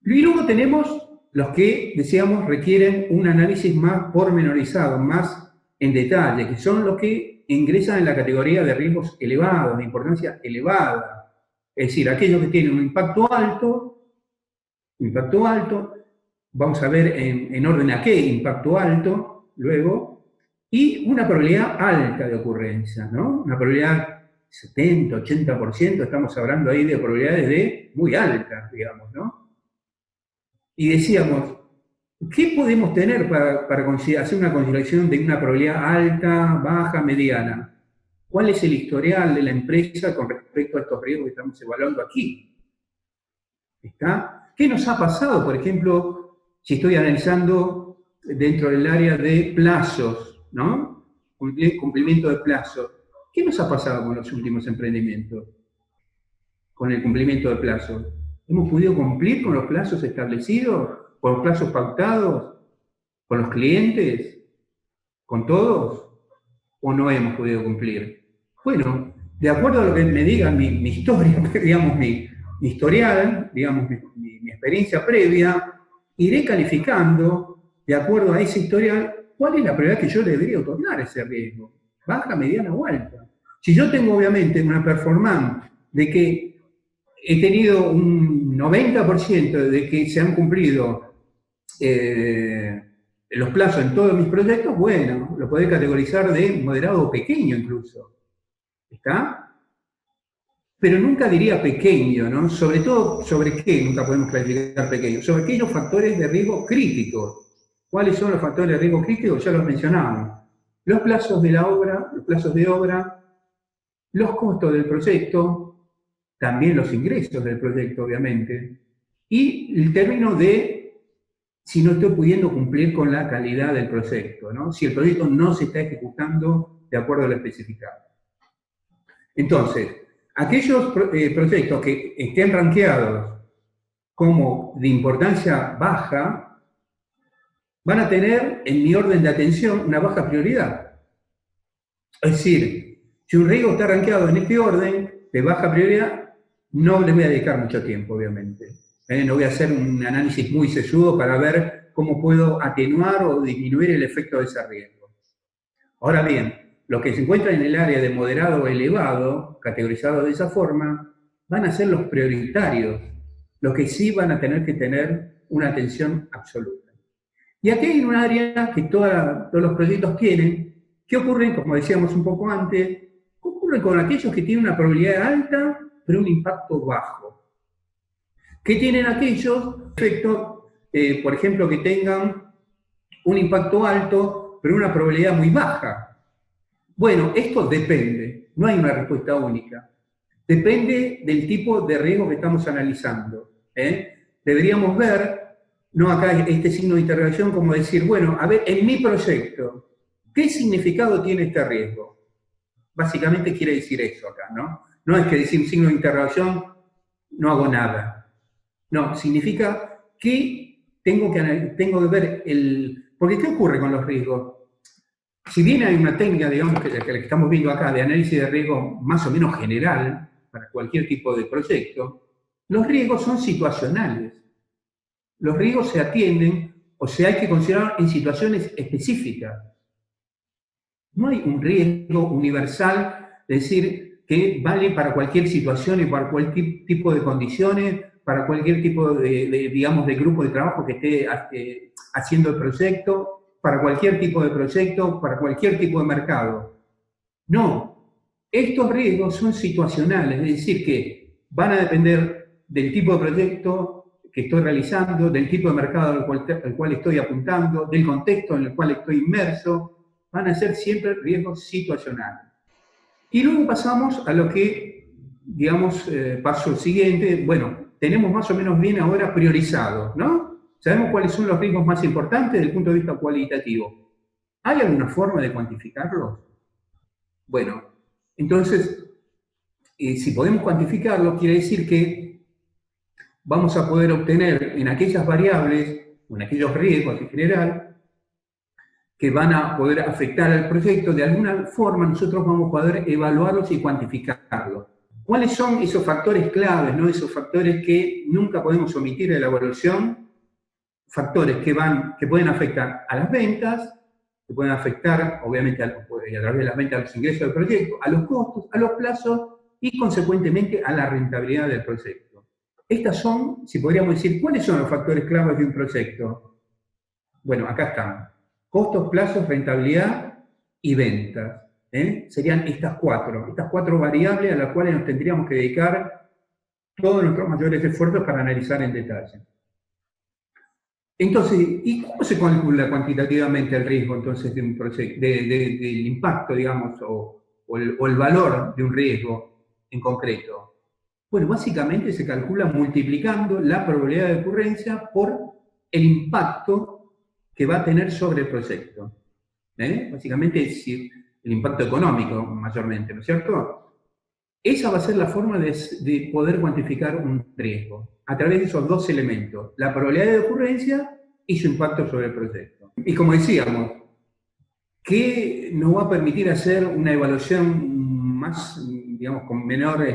Y luego tenemos los que, decíamos, requieren un análisis más pormenorizado, más en detalle, que son los que ingresan en la categoría de riesgos elevados, de importancia elevada. Es decir, aquellos que tienen un impacto alto, vamos a ver en orden a qué impacto alto luego, y una probabilidad alta de ocurrencia, ¿no? Una probabilidad 70, 80%, estamos hablando ahí de probabilidades de muy altas, digamos, ¿no? Y decíamos, ¿qué podemos tener para hacer una consideración de una probabilidad alta, baja, mediana? ¿Cuál es el historial de la empresa con respecto a estos riesgos que estamos evaluando aquí? ¿Está? ¿Qué nos ha pasado, por ejemplo, si estoy analizando dentro del área de plazos, ¿no? Cumplimiento de plazos. ¿Qué nos ha pasado con los últimos emprendimientos? Con el cumplimiento de plazos. ¿Hemos podido cumplir con los plazos establecidos? ¿Con los plazos pautados? ¿Con los clientes? ¿Con todos? ¿O no hemos podido cumplir? Bueno, de acuerdo a lo que me diga mi historia, digamos, mi historial, digamos, mi experiencia previa, iré calificando, de acuerdo a ese historial, cuál es la prioridad que yo le debería otorgar a ese riesgo. Baja, mediana o alta. Si yo tengo, obviamente, una performance de que he tenido un 90% de que se han cumplido los plazos en todos mis proyectos, bueno, lo podés categorizar de moderado o pequeño incluso. ¿Está? Pero nunca diría pequeño, ¿no? Sobre todo, ¿sobre qué nunca podemos clasificar pequeño? Sobre aquellos factores de riesgo críticos. ¿Cuáles son los factores de riesgo críticos? Ya los mencionamos. Los plazos de la obra, los plazos de obra, los costos del proyecto, también los ingresos del proyecto, obviamente, y el término de si no estoy pudiendo cumplir con la calidad del proyecto, ¿no? Si el proyecto no se está ejecutando de acuerdo a lo especificado. Entonces, aquellos proyectos que estén rankeados como de importancia baja, van a tener en mi orden de atención una baja prioridad. Es decir, si un riesgo está rankeado en este orden de baja prioridad, no le voy a dedicar mucho tiempo, obviamente. No voy a hacer un análisis muy sesudo para ver cómo puedo atenuar o disminuir el efecto de ese riesgo. Ahora bien, los que se encuentran en el área de moderado o elevado, categorizados de esa forma, van a ser los prioritarios, los que sí van a tener que tener una atención absoluta. Y aquí hay un área que todos los proyectos tienen. ¿Qué ocurre? Como decíamos un poco antes, ¿qué ocurre con aquellos que tienen una probabilidad alta, pero un impacto bajo? ¿Qué tienen aquellos efectos, por ejemplo, que tengan un impacto alto, pero una probabilidad muy baja? Bueno, esto depende, no hay una respuesta única. Depende del tipo de riesgo que estamos analizando. Deberíamos ver, no acá este signo de interrogación, como decir, bueno, a ver, en mi proyecto, ¿qué significado tiene este riesgo? Básicamente quiere decir eso acá, ¿no? No es que decir un signo de interrogación, no hago nada. No, significa que tengo que ver porque ¿qué ocurre con los riesgos? Si bien hay una técnica, digamos, que estamos viendo acá, de análisis de riesgo más o menos general, para cualquier tipo de proyecto, los riesgos son situacionales. Los riesgos se atienden, o sea, hay que considerar en situaciones específicas. No hay un riesgo universal, es decir, que vale para cualquier situación y para cualquier tipo de condiciones, para cualquier tipo digamos, de grupo de trabajo que esté haciendo el proyecto, para cualquier tipo de proyecto, para cualquier tipo de mercado. No, estos riesgos son situacionales, es decir, que van a depender del tipo de proyecto que estoy realizando, del tipo de mercado al cual estoy apuntando, del contexto en el cual estoy inmerso, van a ser siempre riesgos situacionales. Y luego pasamos a lo que, digamos, paso siguiente, bueno, tenemos más o menos bien ahora priorizado, ¿no? Sabemos cuáles son los riesgos más importantes desde el punto de vista cualitativo. ¿Hay alguna forma de cuantificarlos? Bueno, entonces, si podemos cuantificarlos, quiere decir que vamos a poder obtener en aquellas variables, o en aquellos riesgos en general, que van a poder afectar al proyecto, de alguna forma nosotros vamos a poder evaluarlos y cuantificarlos. ¿Cuáles son esos factores claves, ¿no? Esos factores que nunca podemos omitir de la evaluación? Factores que pueden afectar a las ventas, que pueden afectar, obviamente, a través de las ventas, a los ingresos del proyecto, a los costos, a los plazos y consecuentemente a la rentabilidad del proyecto. Estas son, si podríamos decir, ¿cuáles son los factores claves de un proyecto? Bueno, acá están. Costos, plazos, rentabilidad y ventas. Serían estas cuatro variables a las cuales nos tendríamos que dedicar todos nuestros mayores esfuerzos para analizar en detalle. Entonces, ¿y cómo se calcula cuantitativamente el riesgo entonces de un proyecto, del impacto, digamos, o el valor de un riesgo en concreto? Bueno, básicamente se calcula multiplicando la probabilidad de ocurrencia por el impacto que va a tener sobre el proyecto. Básicamente es el impacto económico mayormente, ¿no es cierto? Esa va a ser la forma de poder cuantificar un riesgo, a través de esos dos elementos, la probabilidad de ocurrencia y su impacto sobre el proyecto. Y como decíamos, ¿qué nos va a permitir hacer una evaluación más, digamos, con menor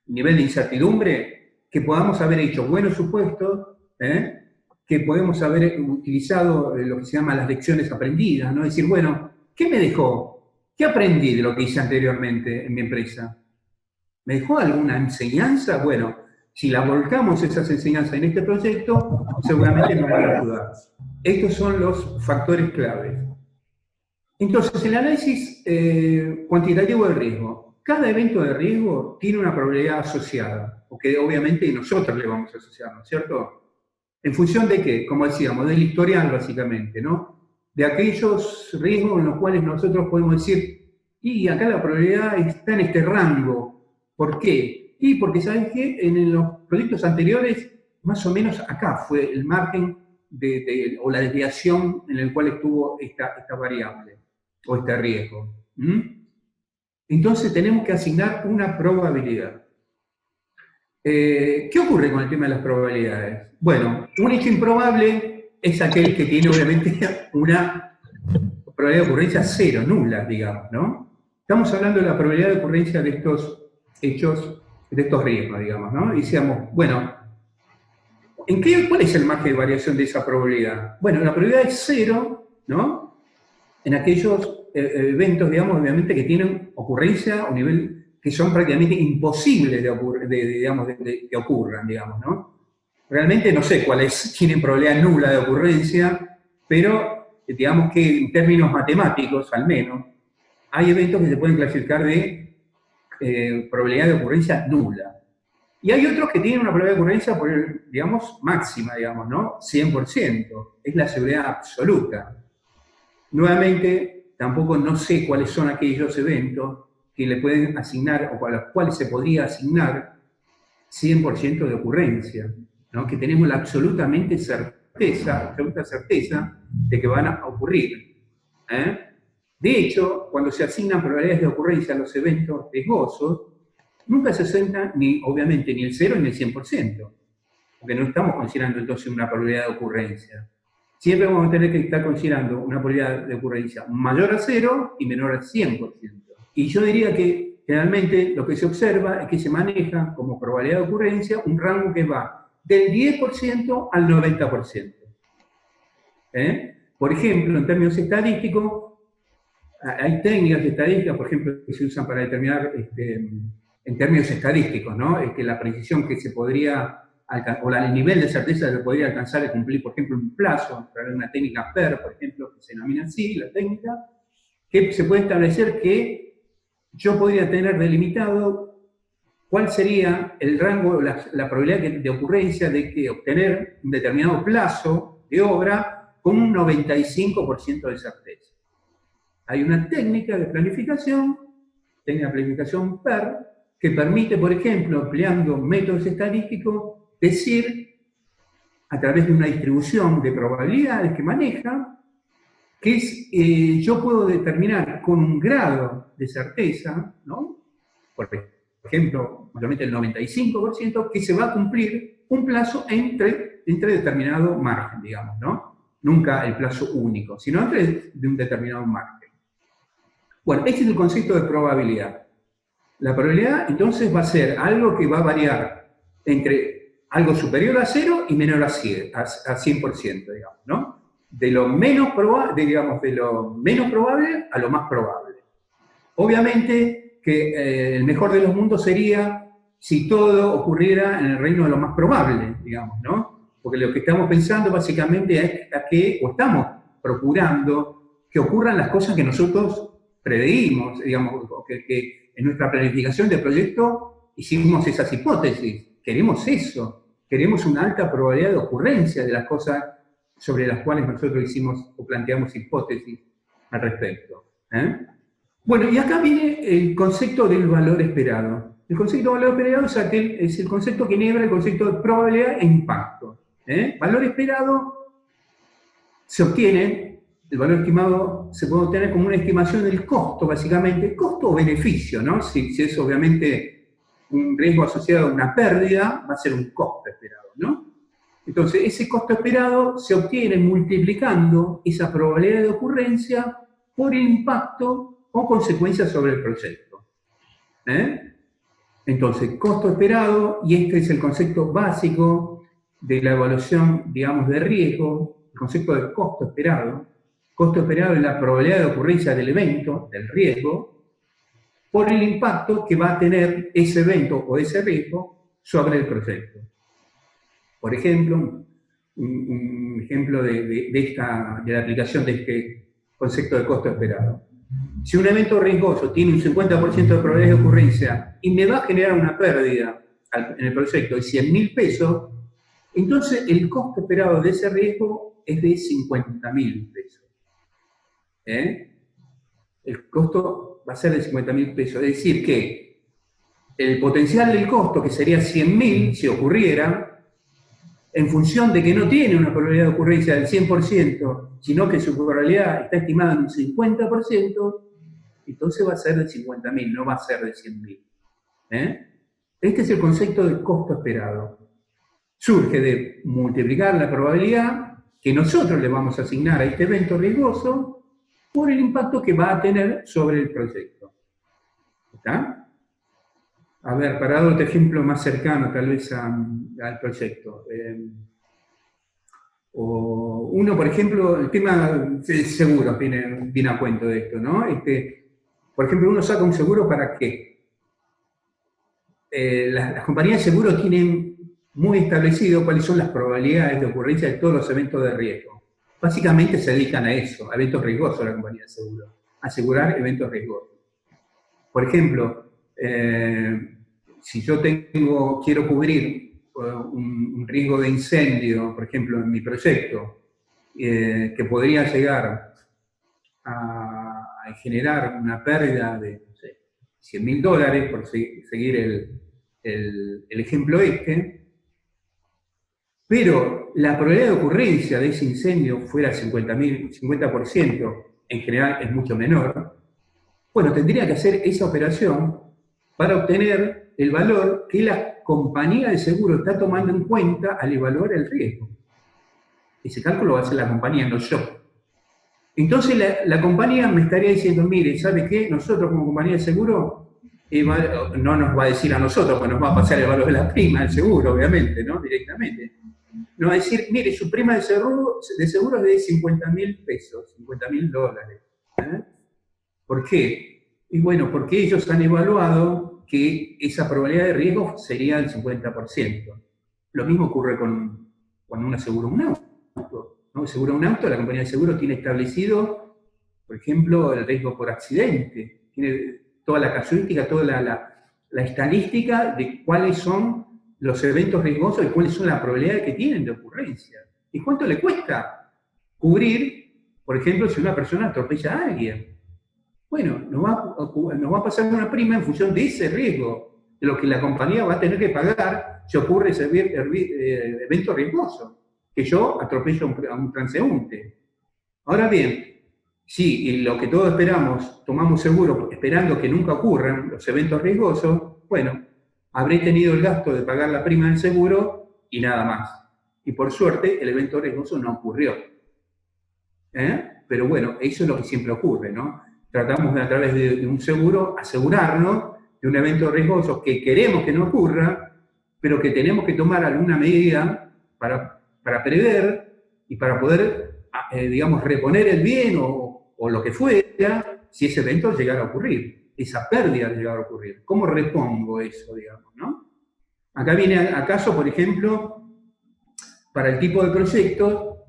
nivel de incertidumbre? Que podamos haber hecho buenos supuestos, que podemos haber utilizado lo que se llama las lecciones aprendidas, ¿no? Es decir, bueno, ¿qué me dejó? ¿Qué aprendí de lo que hice anteriormente en mi empresa? ¿Me dejó alguna enseñanza? Bueno, si la volcamos esas enseñanzas en este proyecto, seguramente nos van a ayudar. Estos son los factores claves. Entonces, el análisis cuantitativo del riesgo. Cada evento de riesgo tiene una probabilidad asociada, porque obviamente nosotros le vamos a asociar, ¿no es cierto? ¿En función de qué? Como decíamos, del historial básicamente, ¿no? De aquellos riesgos en los cuales nosotros podemos decir, y acá la probabilidad está en este rango. ¿Por qué? Y porque, ¿sabes qué? En los proyectos anteriores, más o menos acá fue el margen o la desviación en el cual estuvo esta variable o este riesgo. Entonces tenemos que asignar una probabilidad. ¿Qué ocurre con el tema de las probabilidades? Bueno, un hecho improbable es aquel que tiene obviamente una probabilidad de ocurrencia cero, nula, digamos, ¿no? Estamos hablando de la probabilidad de ocurrencia de estos hechos, de estos riesgos, digamos, ¿no? Y decíamos, bueno, ¿cuál es el margen de variación de esa probabilidad? Bueno, la probabilidad es cero, ¿no? En aquellos eventos, digamos, obviamente que tienen ocurrencia a un nivel que son prácticamente imposibles que ocurran, digamos, ¿no? Realmente no sé cuáles tienen probabilidad nula de ocurrencia, pero digamos que en términos matemáticos, al menos, hay eventos que se pueden clasificar de probabilidad de ocurrencia nula. Y hay otros que tienen una probabilidad de ocurrencia, digamos, máxima, digamos, ¿no? 100%. Es la seguridad absoluta. Nuevamente, tampoco no sé cuáles son aquellos eventos que le pueden asignar, o a los cuales se podría asignar 100% de ocurrencia, ¿no? Que tenemos la absoluta certeza de que van a ocurrir. De hecho, cuando se asignan probabilidades de ocurrencia a los eventos riesgosos, nunca se asignan obviamente ni el 0 ni el 100%, porque no estamos considerando entonces una probabilidad de ocurrencia. Siempre vamos a tener que estar considerando una probabilidad de ocurrencia mayor a 0 y menor al 100%. Y yo diría que generalmente lo que se observa es que se maneja como probabilidad de ocurrencia un rango que va del 10% al 90%. Por ejemplo, en términos estadísticos, hay técnicas estadísticas, por ejemplo, que se usan para determinar, en términos estadísticos, ¿no? La precisión que se podría alcanzar, o el nivel de certeza que se podría alcanzar de cumplir, por ejemplo, un plazo, a través de una técnica PER, por ejemplo, que se denomina así, la técnica, que se puede establecer que yo podría tener delimitado cuál sería el rango, la probabilidad de ocurrencia de que obtener un determinado plazo de obra con un 95% de certeza. Hay una técnica de planificación PER, que permite, por ejemplo, empleando métodos estadísticos, decir, a través de una distribución de probabilidades que maneja, que yo puedo determinar con un grado de certeza, ¿no? Por ejemplo, mayormente el 95%, que se va a cumplir un plazo entre determinado margen, digamos, ¿no? Nunca el plazo único, sino entre de un determinado margen. Bueno, este es el concepto de probabilidad. La probabilidad, entonces, va a ser algo que va a variar entre algo superior a 0 y menor a 100%, digamos, ¿no? De lo menos probable a lo más probable. Obviamente que el mejor de los mundos sería si todo ocurriera en el reino de lo más probable, digamos, ¿no? Porque lo que estamos pensando básicamente es o estamos procurando que ocurran las cosas que nosotros preveímos, digamos, que en nuestra planificación de proyecto hicimos esas hipótesis. Queremos eso, queremos una alta probabilidad de ocurrencia de las cosas sobre las cuales nosotros hicimos o planteamos hipótesis al respecto. Bueno, y acá viene el concepto del valor esperado. El concepto de valor esperado es el concepto que enhebra el concepto de probabilidad e impacto. Valor esperado se obtiene, el valor estimado se puede obtener como una estimación del costo, básicamente, costo o beneficio, ¿no? Si es obviamente un riesgo asociado a una pérdida, va a ser un costo esperado, ¿no? Entonces, ese costo esperado se obtiene multiplicando esa probabilidad de ocurrencia por el impacto o consecuencias sobre el proyecto. Entonces, costo esperado, y este es el concepto básico de la evaluación, digamos, de riesgo, el concepto de costo esperado. Costo esperado es la probabilidad de ocurrencia del evento, del riesgo, por el impacto que va a tener ese evento o ese riesgo sobre el proyecto. Por ejemplo, un ejemplo de la aplicación de este concepto de costo esperado. Si un evento riesgoso tiene un 50% de probabilidad de ocurrencia y me va a generar una pérdida en el proyecto de 100.000 pesos, entonces el costo esperado de ese riesgo es de 50.000 pesos. El costo va a ser de 50.000 pesos. Es decir, que el potencial del costo, que sería 100.000 si ocurriera, en función de que no tiene una probabilidad de ocurrencia del 100%, sino que su probabilidad está estimada en un 50%, entonces va a ser de 50.000, no va a ser de 100.000. Este es el concepto de costo esperado. Surge de multiplicar la probabilidad que nosotros le vamos a asignar a este evento riesgoso por el impacto que va a tener sobre el proyecto. ¿Está? A ver, para dar otro ejemplo más cercano tal vez al proyecto. Uno, por ejemplo, el tema de seguros viene a cuento de esto, ¿no? Por ejemplo, uno saca un seguro para qué. Las compañías de seguros tienen muy establecido cuáles son las probabilidades de ocurrencia de todos los eventos de riesgo. Básicamente se dedican a eso, a eventos riesgosos la compañía de seguros, a asegurar eventos riesgosos. Por ejemplo, si yo quiero cubrir un riesgo de incendio, por ejemplo, en mi proyecto, que podría llegar a generar una pérdida de, no sé, $100.000, por seguir el ejemplo pero la probabilidad de ocurrencia de ese incendio fuera 50%, en general es mucho menor, bueno, tendría que hacer esa operación para obtener el valor que la compañía de seguro está tomando en cuenta al evaluar el riesgo. Ese cálculo va a hacer la compañía, no yo. Entonces la compañía me estaría diciendo, mire, ¿sabe qué? Nosotros como compañía de seguro, no nos va a decir a nosotros, pues nos va a pasar el valor de la prima del seguro, obviamente, ¿no? Directamente. Nos va a decir, mire, su prima de seguro es de $50.000 pesos, $50.000. ¿Por qué? Y bueno, porque ellos han evaluado que esa probabilidad de riesgo sería del 50%. Lo mismo ocurre cuando uno asegura un auto. ¿No? Asegura un auto, la compañía de seguro tiene establecido, por ejemplo, el riesgo por accidente. Tiene toda la casuística, toda la estadística de cuáles son los eventos riesgosos y cuáles son las probabilidades que tienen de ocurrencia. ¿Y cuánto le cuesta cubrir, por ejemplo, si una persona atropella a alguien? Bueno, nos va a pasar una prima en función de ese riesgo, de lo que la compañía va a tener que pagar si ocurre ese evento riesgoso, que yo atropello a un transeúnte. Ahora bien, si lo que todos esperamos, tomamos seguro esperando que nunca ocurran los eventos riesgosos, bueno, habré tenido el gasto de pagar la prima del seguro y nada más. Y por suerte, el evento riesgoso no ocurrió. Pero bueno, eso es lo que siempre ocurre, ¿no? Tratamos a través de un seguro asegurarnos de un evento riesgoso que queremos que no ocurra, pero que tenemos que tomar alguna medida para prever y para poder, digamos, reponer el bien o lo que fuera si ese evento llegara a ocurrir. esa pérdida de llegar a ocurrir? ¿Cómo repongo eso, digamos, ¿no? Acá viene a caso, por ejemplo, para el tipo de proyecto.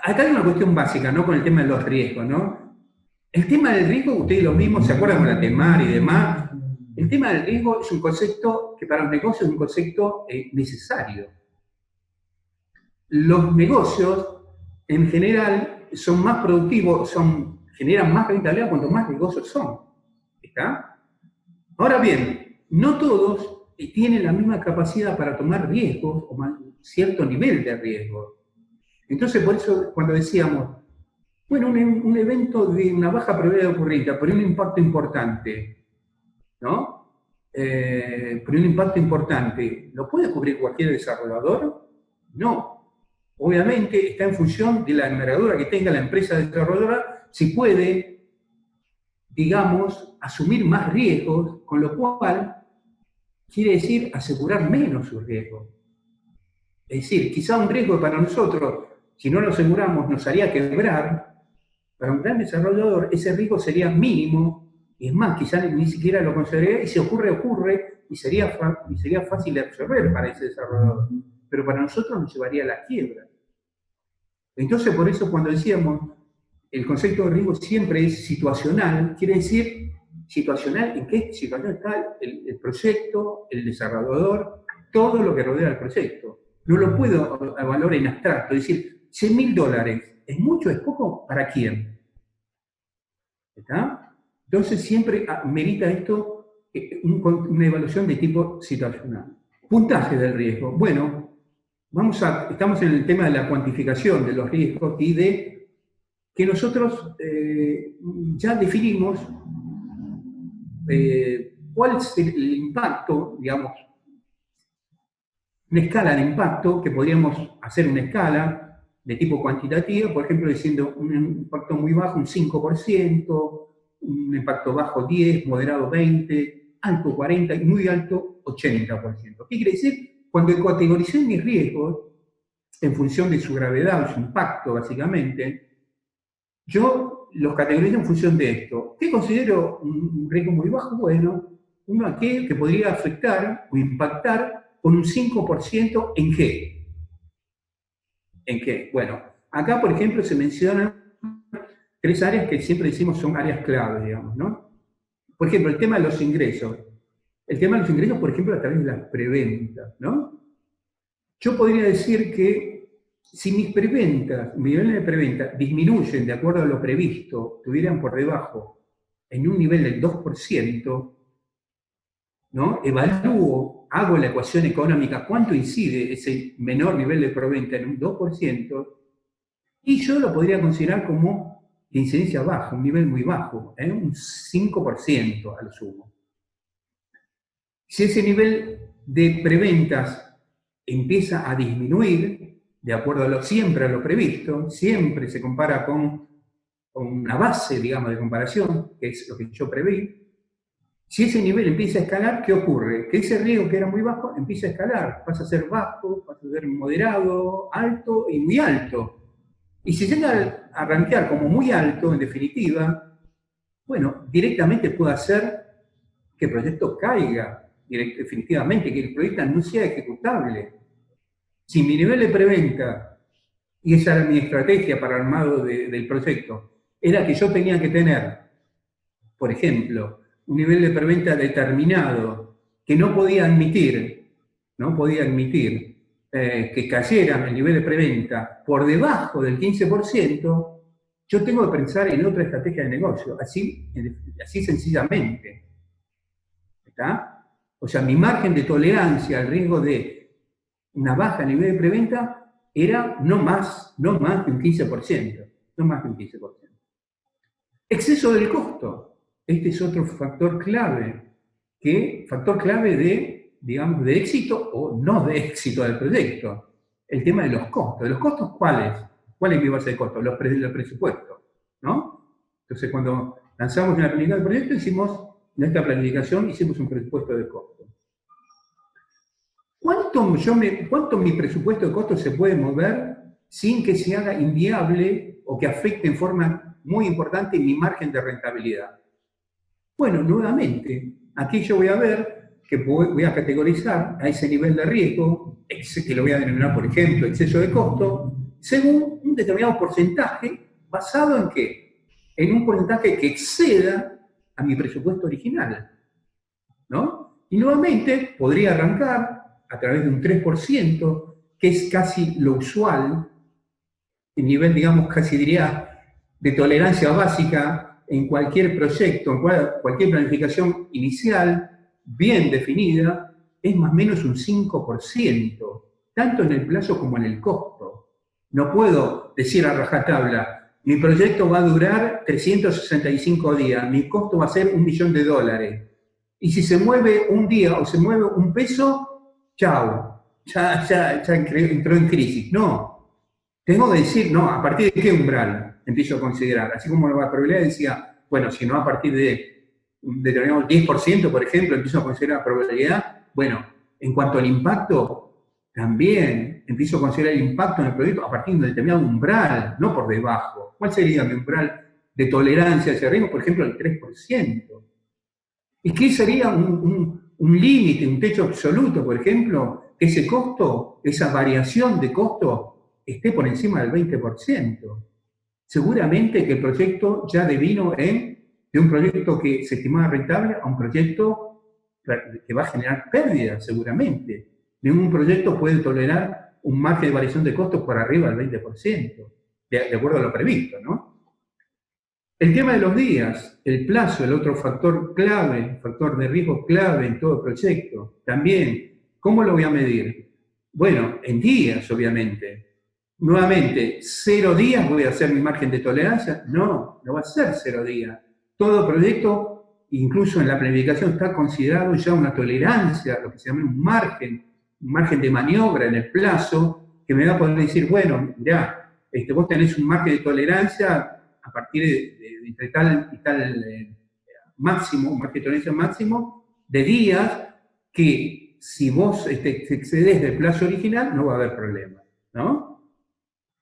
Acá hay una cuestión básica, ¿no? Con el tema de los riesgos, ¿no? El tema del riesgo, ustedes lo mismos se acuerdan con la TEMAR y demás. El tema del riesgo es un concepto que para los negocios es un concepto necesario. Los negocios, en general, son más productivos, generan más rentabilidad cuanto más negocios son. ¿Está? Ahora bien, no todos tienen la misma capacidad para tomar riesgos o cierto nivel de riesgo. Entonces, por eso, cuando decíamos, bueno, un evento de una baja probabilidad de ocurrencia, pero un impacto importante, ¿no? Pero un impacto importante, ¿lo puede cubrir cualquier desarrollador? No. Obviamente está en función de la envergadura que tenga la empresa desarrolladora, si puede, digamos, asumir más riesgos, con lo cual quiere decir asegurar menos sus riesgos. Es decir, quizá un riesgo para nosotros, si no lo aseguramos, nos haría quebrar. Para un gran desarrollador ese riesgo sería mínimo, y es más, quizá ni siquiera lo consideraría, y si ocurre, ocurre, y sería fácil de absorber para ese desarrollador. Pero para nosotros nos llevaría a la quiebra. Entonces, por eso cuando decíamos, el concepto de riesgo siempre es situacional, quiere decir, situacional, ¿en qué situación está el proyecto, el desarrollador, todo lo que rodea al proyecto? No lo puedo evaluar en abstracto, es decir, $100.000, ¿es mucho, es poco? ¿Para quién? ¿Está? Entonces siempre merita esto una evaluación de tipo situacional. Puntaje del riesgo. Bueno, estamos en el tema de la cuantificación de los riesgos y de que nosotros ya definimos cuál es el impacto, digamos, una escala de impacto, que podríamos hacer una escala de tipo cuantitativo, por ejemplo, diciendo un impacto muy bajo, un 5%, un impacto bajo 10%, moderado 20%, alto 40% y muy alto 80%. ¿Qué quiere decir? Cuando categoricé mis riesgos, en función de su gravedad o su impacto, básicamente, yo los categorizo en función de esto. ¿Qué considero un riesgo muy bajo? Bueno, uno aquel que podría afectar o impactar con un 5% ¿en qué? ¿En qué? Bueno, acá, por ejemplo, se mencionan 3 áreas que siempre decimos son áreas clave, digamos, ¿no? Por ejemplo, el tema de los ingresos. El tema de los ingresos, por ejemplo, a través de las preventas, ¿no? Yo podría decir que si mis preventas, mi nivel de preventa disminuyen de acuerdo a lo previsto, estuvieran por debajo en un nivel del 2%, ¿no? Evalúo, hago la ecuación económica, cuánto incide ese menor nivel de preventa en un 2%, y yo lo podría considerar como de incidencia baja, un nivel muy bajo, un 5% a lo sumo. Si ese nivel de preventas empieza a disminuir, de acuerdo siempre a lo previsto, siempre se compara con una base, digamos, de comparación, que es lo que yo preví. Si ese nivel empieza a escalar, ¿qué ocurre? Que ese riesgo que era muy bajo empieza a escalar, pasa a ser bajo, pasa a ser moderado, alto y muy alto. Y si llega a rankear como muy alto, en definitiva, bueno, directamente puede hacer que el proyecto caiga, definitivamente, que el proyecto no sea ejecutable. Si mi nivel de preventa, y esa era mi estrategia para el armado del proyecto, era que yo tenía que tener, por ejemplo, un nivel de preventa determinado que no podía admitir que cayera el nivel de preventa por debajo del 15%, yo tengo que pensar en otra estrategia de negocio, así sencillamente. ¿Está? O sea, mi margen de tolerancia al riesgo de una baja nivel de preventa era no más de un 15%, no más de un 15%. Exceso del costo. Este es otro factor clave, digamos, de éxito o no de éxito del proyecto. El tema de los costos. ¿De los costos cuáles? ¿Cuál es mi base de costos? Los presupuestos, ¿no? Entonces, cuando lanzamos una planificación del proyecto, en esta planificación hicimos un presupuesto de costos. ¿Cuánto mi presupuesto de costos se puede mover sin que se haga inviable o que afecte en forma muy importante mi margen de rentabilidad? Bueno, nuevamente, aquí yo voy a ver que voy a categorizar a ese nivel de riesgo, que lo voy a denominar, por ejemplo, exceso de costo, según un determinado porcentaje, ¿basado en qué? En un porcentaje que exceda a mi presupuesto original, ¿no? Y nuevamente podría arrancar a través de un 3%, que es casi lo usual, el nivel, digamos, casi diría, de tolerancia básica en cualquier proyecto, en cualquier planificación inicial, bien definida, es más o menos un 5%, tanto en el plazo como en el costo. No puedo decir a rajatabla, mi proyecto va a durar 365 días, mi costo va a ser $1.000.000. Y si se mueve un día o se mueve un peso, chao, ya entró en crisis. No, tengo que decir, no, ¿a partir de qué umbral empiezo a considerar? Así como la probabilidad decía, bueno, si no a partir de un determinado 10%, por ejemplo, empiezo a considerar probabilidad, bueno, en cuanto al impacto, también empiezo a considerar el impacto en el proyecto a partir de un determinado umbral, no por debajo. ¿Cuál sería mi umbral de tolerancia a ese riesgo? Por ejemplo, el 3%. ¿Y qué sería un límite, un techo absoluto, por ejemplo? Que ese costo, esa variación de costo, esté por encima del 20%. Seguramente que el proyecto ya devino de un proyecto que se estimaba rentable a un proyecto que va a generar pérdidas, seguramente. Ningún proyecto puede tolerar un margen de variación de costos por arriba del 20%, de acuerdo a lo previsto, ¿no? El tema de los días, el plazo, el otro factor clave, factor de riesgo clave en todo proyecto. También, ¿cómo lo voy a medir? Bueno, en días, obviamente. Nuevamente, 0 días voy a hacer mi margen de tolerancia. No, no va a ser 0 días. Todo proyecto, incluso en la planificación, está considerado ya una tolerancia, lo que se llama un margen de maniobra en el plazo, que me va a poder decir, bueno, mirá, vos tenés un margen de tolerancia a partir de tal y tal máximo, un margen de tolerancia máximo, de días que si vos te excedes del plazo original no va a haber problema, ¿no?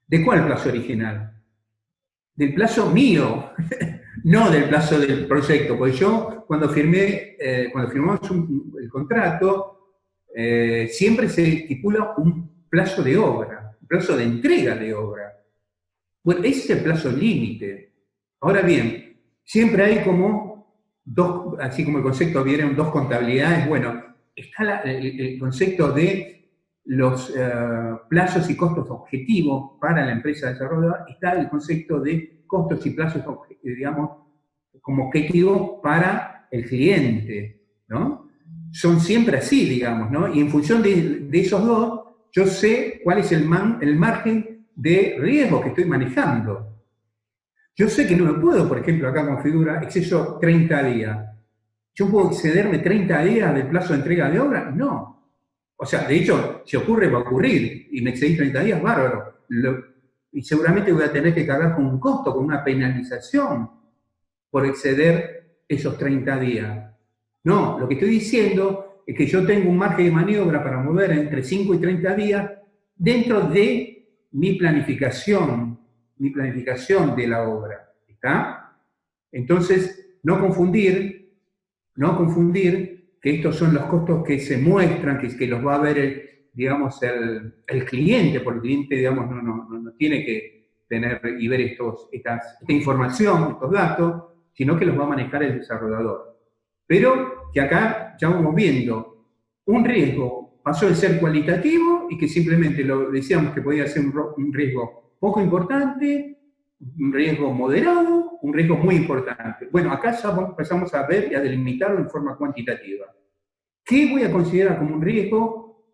¿De cuál plazo original? Del plazo mío, no del plazo del proyecto, porque yo cuando firmamos el contrato, siempre se estipula un plazo de obra, un plazo de entrega de obra. Bueno, ese es el plazo límite. Ahora bien, siempre hay como dos, así como el concepto vieron dos contabilidades, bueno, está el concepto de los plazos y costos objetivos para la empresa desarrolladora, está el concepto de costos y plazos, digamos, como objetivo para el cliente, ¿no? Son siempre así, digamos, ¿no? Y en función de esos dos, yo sé cuál es el margen de riesgo que estoy manejando. Yo sé que no me puedo, por ejemplo, acá configura exceso 30 días. ¿Yo puedo excederme 30 días del plazo de entrega de obra? No. O sea, de hecho, si ocurre, va a ocurrir, y me excedí 30 días, bárbaro. Y seguramente voy a tener que cargar con un costo, con una penalización por exceder esos 30 días. No, lo que estoy diciendo es que yo tengo un margen de maniobra para mover entre 5 y 30 días dentro de mi planificación de la obra. ¿Está? Entonces, no confundir que estos son los costos que se muestran, que los va a ver, digamos, el cliente, porque el cliente, digamos, no tiene que tener y ver esta información, estos datos, sino que los va a manejar el desarrollador. Pero que acá ya vamos viendo un riesgo pasó de ser cualitativo y que simplemente lo decíamos que podía ser un riesgo poco importante, un riesgo moderado, un riesgo muy importante. Bueno, acá ya empezamos a ver y a delimitarlo en forma cuantitativa. ¿Qué voy a considerar como un riesgo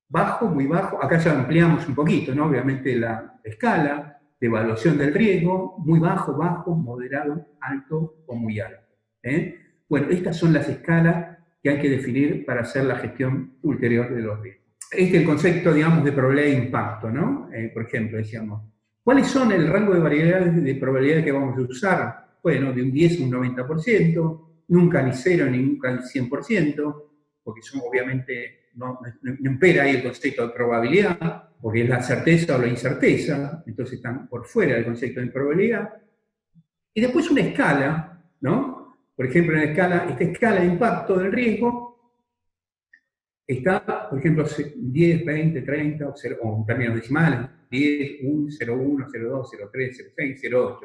bajo, muy bajo? Acá ya ampliamos un poquito, ¿no? Obviamente la escala de evaluación del riesgo, muy bajo, bajo, moderado, alto o muy alto. Bueno, estas son las escalas que hay que definir para hacer la gestión ulterior de los riesgos. Este es el concepto, digamos, de probabilidad de impacto, ¿no? Por ejemplo, decíamos, ¿cuáles son el rango de variedades de probabilidad que vamos a usar? Bueno, de un 10 a un 90%, nunca ni 0 ni nunca el 100%, porque son obviamente, no impera ahí el concepto de probabilidad, porque es la certeza o la incerteza, entonces están por fuera del concepto de probabilidad. Y después una escala, ¿no? Por ejemplo, en esta escala de impacto del riesgo está, por ejemplo, 10, 20, 30, o en términos decimales, 10, 1, 0,1, 0,2, 0,3, 0,6, 0,8.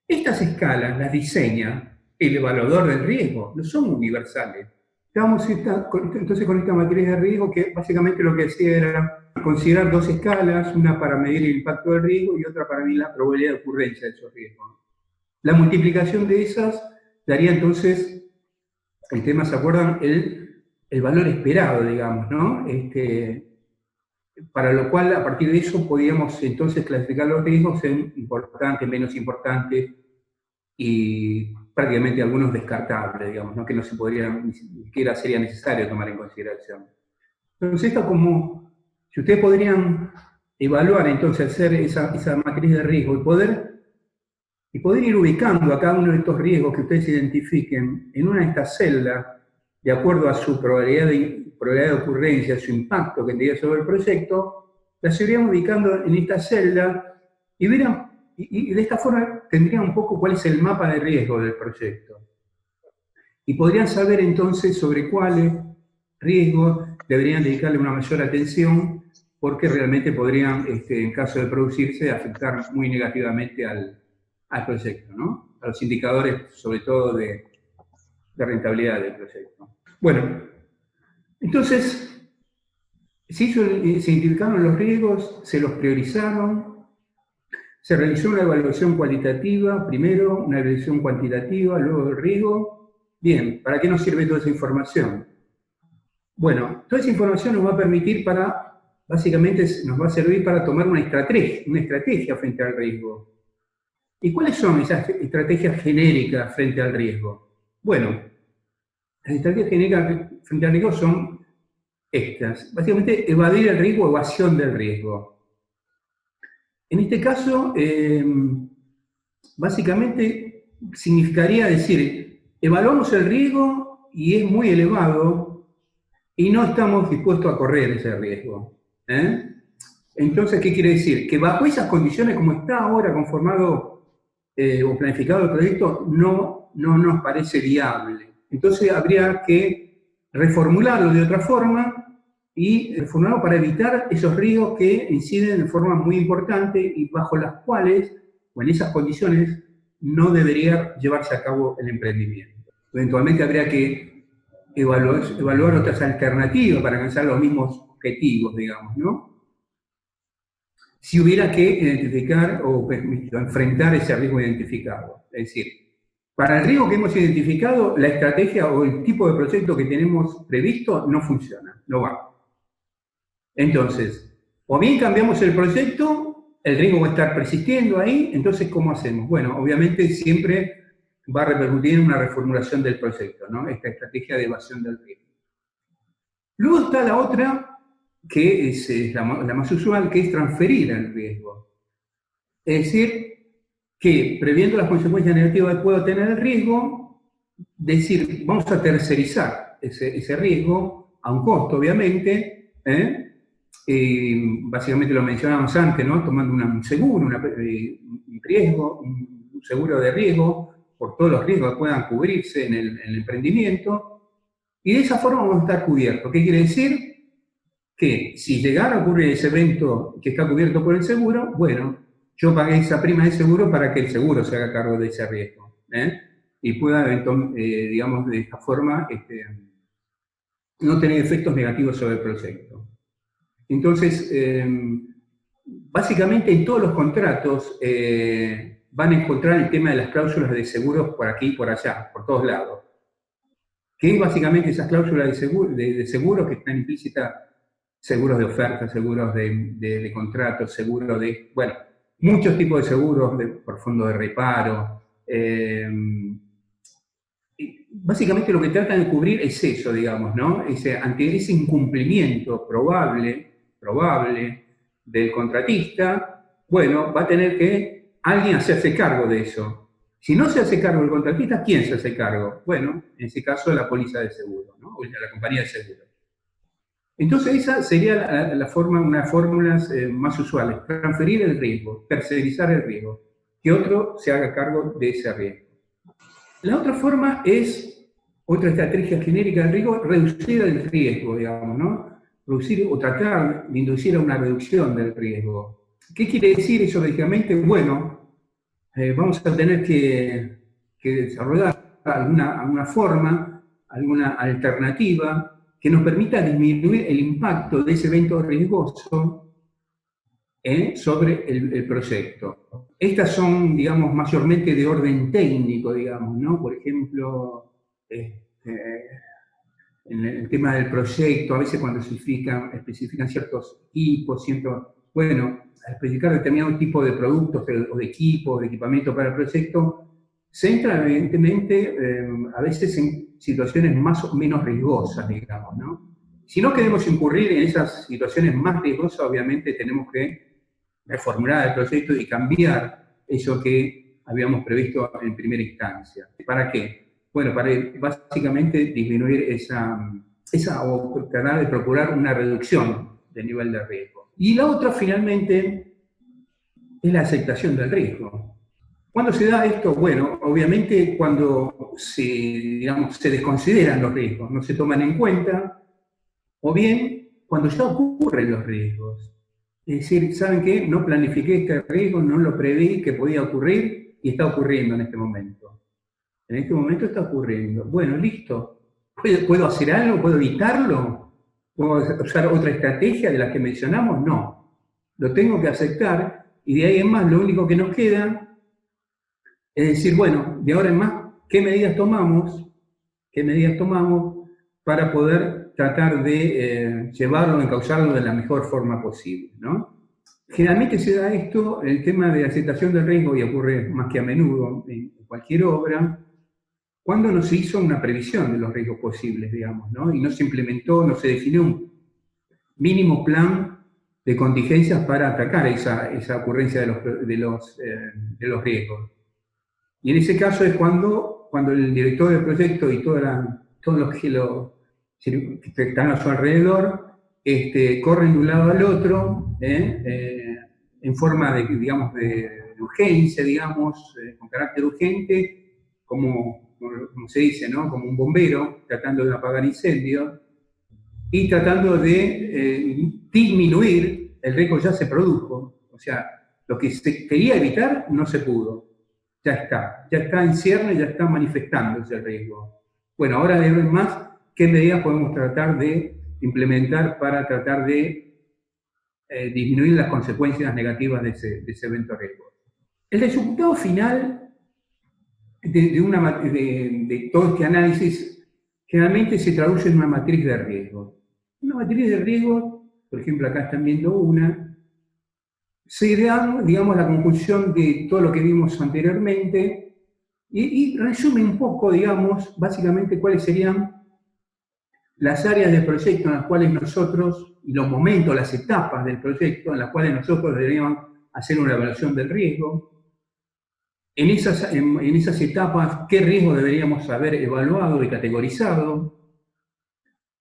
Estas escalas las diseña el evaluador del riesgo, no son universales. Entonces con esta matriz de riesgo, que básicamente lo que hacía era considerar dos escalas, una para medir el impacto del riesgo y otra para medir la probabilidad de ocurrencia de esos riesgos. La multiplicación de esas daría entonces, el tema, ¿se acuerdan? El valor esperado, digamos, ¿no? Para lo cual, a partir de eso, podíamos entonces clasificar los riesgos en importantes, menos importantes, y prácticamente algunos descartables, digamos, ¿no? Que no se podrían, ni siquiera sería necesario tomar en consideración. Entonces, esto como, si ustedes podrían evaluar, entonces, hacer esa matriz de riesgo y poder ir ubicando a cada uno de estos riesgos que ustedes identifiquen en una de estas celdas, de acuerdo a su probabilidad de ocurrencia, su impacto que tendría sobre el proyecto, las irían ubicando en esta celda y verán. Y de esta forma tendrían un poco cuál es el mapa de riesgo del proyecto. Y podrían saber entonces sobre cuáles riesgos deberían dedicarle una mayor atención, porque realmente podrían, en caso de producirse, afectar muy negativamente al proyecto, ¿no? A los indicadores, sobre todo de rentabilidad del proyecto. Bueno, entonces, se identificaron los riesgos, se los priorizaron. Se realizó una evaluación cualitativa, primero una evaluación cuantitativa, luego el riesgo. Bien, ¿para qué nos sirve toda esa información? Bueno, toda esa información nos va a permitir básicamente nos va a servir para tomar una estrategia frente al riesgo. ¿Y cuáles son esas estrategias genéricas frente al riesgo? Bueno, las estrategias genéricas frente al riesgo son estas. Básicamente, evadir el riesgo, evasión del riesgo. En este caso, básicamente significaría decir, evaluamos el riesgo y es muy elevado y no estamos dispuestos a correr ese riesgo. Entonces, ¿qué quiere decir? Que bajo esas condiciones, como está ahora conformado o planificado el proyecto, no nos parece viable. Entonces, habría que reformularlo de otra forma y reformularlo para evitar esos riesgos que inciden de forma muy importante y bajo las cuales, o en esas condiciones, no debería llevarse a cabo el emprendimiento. Eventualmente habría que evaluar otras alternativas para alcanzar los mismos objetivos, digamos, ¿no? Si hubiera que identificar o enfrentar ese riesgo identificado. Es decir, para el riesgo que hemos identificado, la estrategia o el tipo de proyecto que tenemos previsto no funciona, no va. Entonces, o bien cambiamos el proyecto, el riesgo va a estar persistiendo ahí, entonces, ¿cómo hacemos? Bueno, obviamente siempre va a repercutir en una reformulación del proyecto, ¿no? Esta estrategia de evasión del riesgo. Luego está la otra, que es la más usual, que es transferir el riesgo. Es decir, que previendo las consecuencias negativas que pueda tener el riesgo, decir, vamos a tercerizar ese riesgo, a un costo, obviamente, básicamente lo mencionábamos antes, ¿no? Tomando un seguro, un riesgo, un seguro de riesgo, por todos los riesgos que puedan cubrirse en el emprendimiento, y de esa forma vamos a estar cubiertos. ¿Qué quiere decir? Que si llegara a ocurrir ese evento que está cubierto por el seguro, bueno, yo pagué esa prima de seguro para que el seguro se haga cargo de ese riesgo, y pueda, digamos, de esta forma, no tener efectos negativos sobre el proyecto. Entonces, básicamente en todos los contratos van a encontrar el tema de las cláusulas de seguros por aquí y por allá, por todos lados. Que es básicamente esas cláusulas de seguro que están implícitas, seguros de oferta, seguros de contratos, seguros de, bueno, muchos tipos de seguros por fondo de reparo. Básicamente lo que tratan de cubrir es eso, digamos, ¿no? Ante ese incumplimiento probable del contratista, bueno, va a tener que alguien hacerse cargo de eso. Si no se hace cargo el contratista, ¿quién se hace cargo? Bueno, en ese caso la póliza de seguro, ¿no? O la compañía de seguro. Entonces esa sería una de las fórmulas más usuales, transferir el riesgo, tercerizar el riesgo, que otro se haga cargo de ese riesgo. La otra forma es, otra estrategia genérica del riesgo, reducir el riesgo, digamos, ¿no? Reducir o tratar de inducir a una reducción del riesgo. ¿Qué quiere decir eso lógicamente? Bueno, vamos a tener que desarrollar alguna forma, alguna alternativa que nos permita disminuir el impacto de ese evento riesgoso sobre el proyecto. Estas son, digamos, mayormente de orden técnico, digamos, ¿no? Por ejemplo, en el tema del proyecto, a veces cuando se especifican ciertos equipos, bueno, al especificar determinado tipo de productos o de equipos, de equipamiento para el proyecto, se entra evidentemente a veces en situaciones más o menos riesgosas, digamos, ¿no? Si no queremos incurrir en esas situaciones más riesgosas, obviamente tenemos que reformular el proyecto y cambiar eso que habíamos previsto en primera instancia. ¿Para qué? Bueno, para básicamente disminuir o tratar de procurar una reducción del nivel de riesgo. Y la otra, finalmente, es la aceptación del riesgo. ¿Cuándo se da esto? Bueno, obviamente cuando se desconsideran los riesgos, no se toman en cuenta, o bien cuando ya ocurren los riesgos. Es decir, ¿saben qué? No planifiqué este riesgo, no lo preví que podía ocurrir y está ocurriendo en este momento. En este momento está ocurriendo. Bueno, listo. ¿Puedo hacer algo? ¿Puedo evitarlo? ¿Puedo usar otra estrategia de las que mencionamos? No. Lo tengo que aceptar y de ahí en más lo único que nos queda es decir, bueno, de ahora en más, ¿qué medidas tomamos? ¿Qué medidas tomamos para poder tratar de llevarlo, encauzarlo de la mejor forma posible, ¿no? Generalmente se da esto, el tema de aceptación del riesgo, y ocurre más que a menudo en cualquier obra, cuando no se hizo una previsión de los riesgos posibles, digamos, ¿no? Y no se implementó, no se definió un mínimo plan de contingencias para atacar esa ocurrencia de los riesgos. Y en ese caso es cuando el director del proyecto y todos los que están a su alrededor corren de un lado al otro en forma de, digamos, de urgencia, digamos, con carácter urgente, como se dice, ¿no? Como un bombero tratando de apagar incendios y tratando de disminuir el riesgo ya se produjo. O sea, lo que se quería evitar no se pudo. Ya está en cierne, ya está manifestándose el riesgo. Bueno, ahora de ver más qué medidas podemos tratar de implementar para tratar de disminuir las consecuencias negativas de ese evento riesgo. El resultado final de todo este análisis generalmente se traduce en una matriz de riesgo. Una matriz de riesgo, por ejemplo, acá están viendo una, se da, digamos, la conclusión de todo lo que vimos anteriormente y resume un poco, digamos, básicamente cuáles serían las áreas del proyecto en las cuales nosotros, y los momentos, las etapas del proyecto en las cuales nosotros deberíamos hacer una evaluación del riesgo. En esas etapas, ¿qué riesgo deberíamos haber evaluado y categorizado?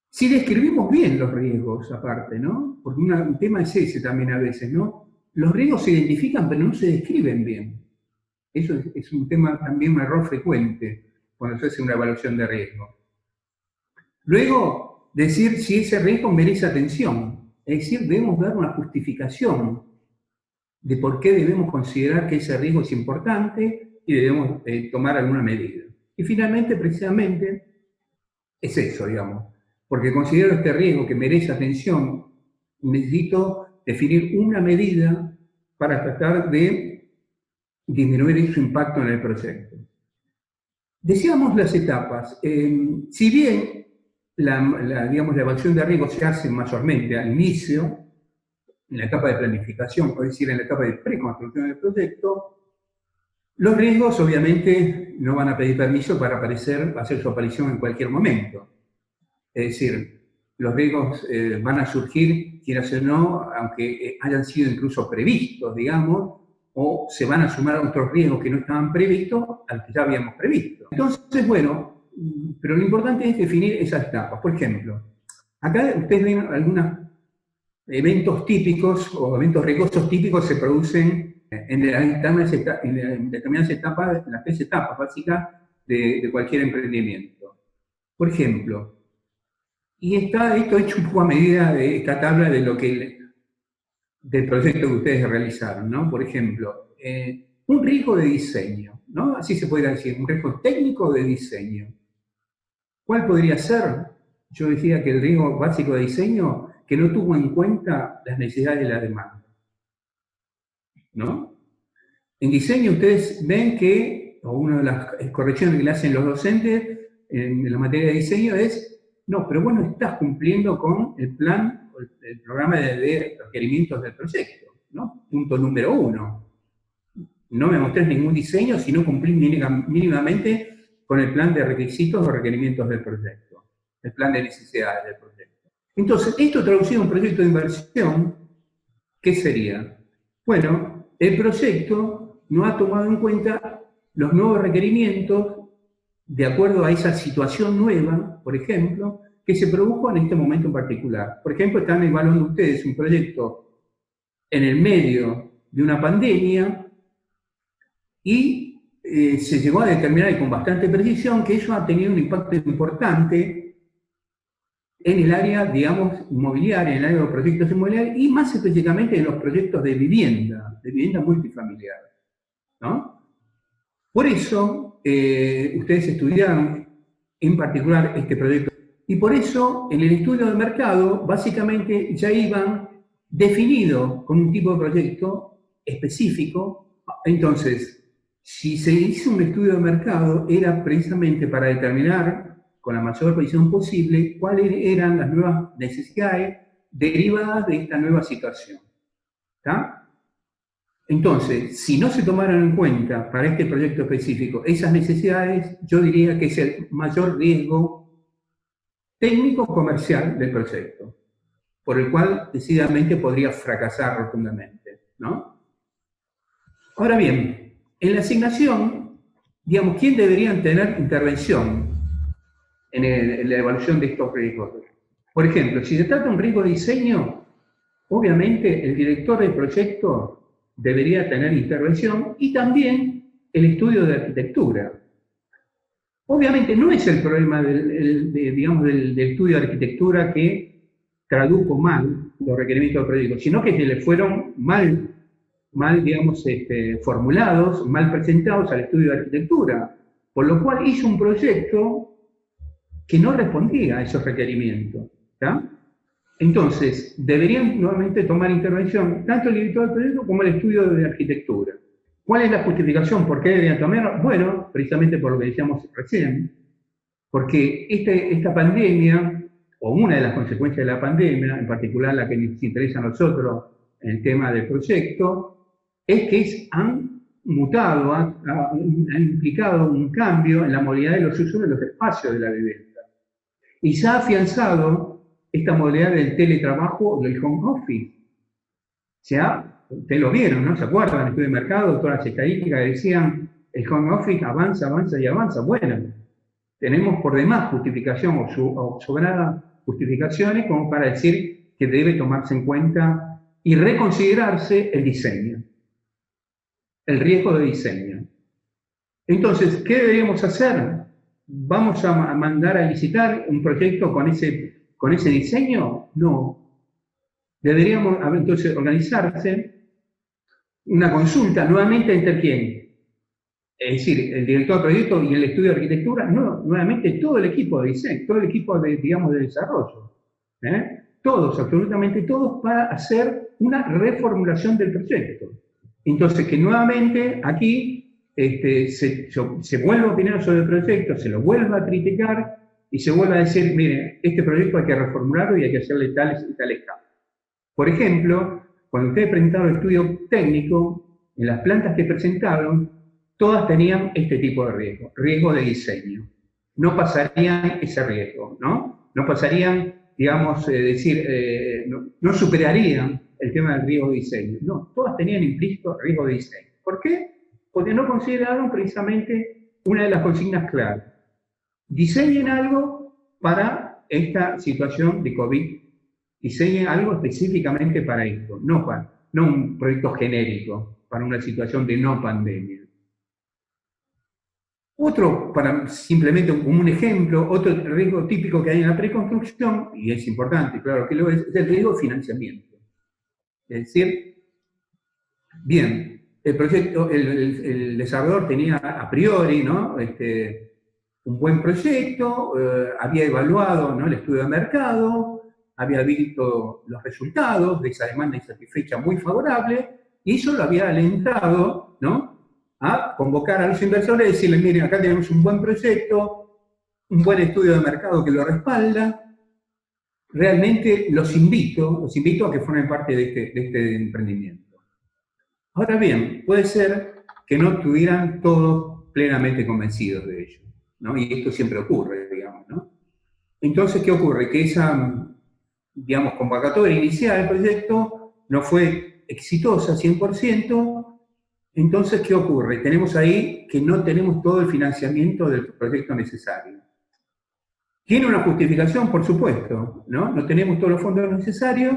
Si describimos bien los riesgos aparte, ¿no? Porque un tema es ese también a veces, ¿no? Los riesgos se identifican, pero no se describen bien. Eso es un tema también un error frecuente cuando se hace una evaluación de riesgo. Luego, decir si ese riesgo merece atención. Es decir, debemos dar una justificación de por qué debemos considerar que ese riesgo es importante y debemos tomar alguna medida. Y finalmente, precisamente, es eso, digamos. Porque considero este riesgo que merece atención, necesito definir una medida para tratar de disminuir su impacto en el proyecto. Decíamos las etapas. Si bien la evaluación de riesgo se hace mayormente al inicio, en la etapa de planificación, es decir, en la etapa de preconstrucción del proyecto, los riesgos obviamente no van a pedir permiso para hacer su aparición en cualquier momento. Es decir, los riesgos van a surgir, quieras o no, aunque hayan sido incluso previstos, digamos, o se van a sumar a otros riesgos que no estaban previstos al que ya habíamos previsto. Entonces, bueno, pero lo importante es definir esas etapas. Por ejemplo, acá ustedes ven algunos eventos típicos o eventos riesgosos típicos se producen en determinadas etapas, en las 3 etapas básicas de cualquier emprendimiento. Por ejemplo, y está esto hecho un poco a medida de esta tabla de del proyecto que ustedes realizaron, ¿no? Por ejemplo, un riesgo de diseño, ¿no? Así se podría decir, un riesgo técnico de diseño. ¿Cuál podría ser? Yo decía que el riesgo básico de diseño que no tuvo en cuenta las necesidades de la demanda, ¿no? En diseño ustedes ven que, o una de las correcciones que le hacen los docentes en la materia de diseño es, no, pero vos no estás cumpliendo con el plan, el programa de requerimientos del proyecto, ¿no? Punto número 1. No me mostrés ningún diseño si no cumplís mínimamente con el plan de requisitos o requerimientos del proyecto, el plan de necesidades del proyecto. Entonces, esto traducido a un proyecto de inversión, ¿qué sería? Bueno, el proyecto no ha tomado en cuenta los nuevos requerimientos de acuerdo a esa situación nueva, por ejemplo, que se produjo en este momento en particular. Por ejemplo, están evaluando ustedes un proyecto en el medio de una pandemia y se llegó a determinar y con bastante precisión que eso ha tenido un impacto importante en el área, digamos, inmobiliaria, en el área de los proyectos inmobiliarios y más específicamente en los proyectos de vivienda multifamiliar, ¿no? Por eso, ustedes estudiaron en particular este proyecto y por eso en el estudio de mercado básicamente ya iban definidos con un tipo de proyecto específico. Entonces, si se hizo un estudio de mercado era precisamente para determinar con la mayor precisión posible cuáles eran las nuevas necesidades derivadas de esta nueva situación. ¿Está? Entonces, si no se tomaran en cuenta para este proyecto específico esas necesidades, yo diría que es el mayor riesgo técnico-comercial del proyecto, por el cual decididamente podría fracasar rotundamente, ¿no? Ahora bien, en la asignación, digamos, ¿quién deberían tener intervención en la evaluación de estos riesgos? Por ejemplo, si se trata de un riesgo de diseño, obviamente el director del proyecto debería tener intervención y también el estudio de arquitectura. Obviamente no es el problema del estudio de arquitectura que tradujo mal los requerimientos del proyecto, sino que se le fueron mal digamos, formulados, mal presentados al estudio de arquitectura, por lo cual hizo un proyecto que no respondía a esos requerimientos. ¿Tá? Entonces, deberían nuevamente tomar intervención tanto el director del proyecto como el estudio de arquitectura. ¿Cuál es la justificación? ¿Por qué deberían tomar? Bueno, precisamente por lo que decíamos recién, porque esta pandemia, o una de las consecuencias de la pandemia, en particular la que nos interesa a nosotros en el tema del proyecto, es que han mutado, han implicado un cambio en la modalidad de los usos de los espacios de la vivienda. Y se ha afianzado esta modalidad del teletrabajo o del home office. Ustedes lo vieron, ¿no? ¿Se acuerdan? En el estudio de mercado, todas las estadísticas que decían el home office avanza, avanza y avanza. Bueno, tenemos por demás justificación o sobrada justificaciones como para decir que debe tomarse en cuenta y reconsiderarse el diseño, el riesgo de diseño. Entonces, ¿qué deberíamos hacer? ¿Vamos a mandar a licitar un proyecto con ese diseño? No. Deberíamos entonces organizarse una consulta nuevamente entre quién. Es decir, el director del proyecto y el estudio de arquitectura, no, nuevamente todo el equipo de diseño, todo el equipo de desarrollo. Todos, absolutamente todos, para hacer una reformulación del proyecto. Entonces, que nuevamente aquí se vuelva a opinar sobre el proyecto, se lo vuelva a criticar y se vuelva a decir, mire, este proyecto hay que reformularlo y hay que hacerle tales y tales cambios. Por ejemplo, cuando ustedes presentaron el estudio técnico, en las plantas que presentaron, todas tenían este tipo de riesgo de diseño. No pasarían ese riesgo, ¿no? No pasarían, digamos, no superarían el tema del riesgo de diseño. No, todas tenían implícito riesgo de diseño. ¿Por qué? Porque no consideraron precisamente una de las consignas claras. Diseñen algo para esta situación de COVID. Diseñen algo específicamente para esto, no un proyecto genérico para una situación de no pandemia. Otro, para simplemente como un ejemplo, otro riesgo típico que hay en la preconstrucción, y es importante, claro que lo es el riesgo de financiamiento. Es decir, bien, el proyecto, el desarrollador tenía a priori, ¿no? Un buen proyecto, había evaluado, ¿no? El estudio de mercado, había visto los resultados de esa demanda insatisfecha muy favorable, y eso lo había alentado, ¿no? A convocar a los inversores y decirles, miren, acá tenemos un buen proyecto, un buen estudio de mercado que lo respalda, realmente los invito a que formen parte de este emprendimiento. Ahora bien, puede ser que no estuvieran todos plenamente convencidos de ello, ¿no? Y esto siempre ocurre, digamos, ¿no? Entonces, ¿qué ocurre? Que esa, digamos, convocatoria inicial del proyecto no fue exitosa 100%. Entonces, ¿qué ocurre? Tenemos ahí que no tenemos todo el financiamiento del proyecto necesario. Tiene una justificación, por supuesto, ¿no? No tenemos todos los fondos necesarios,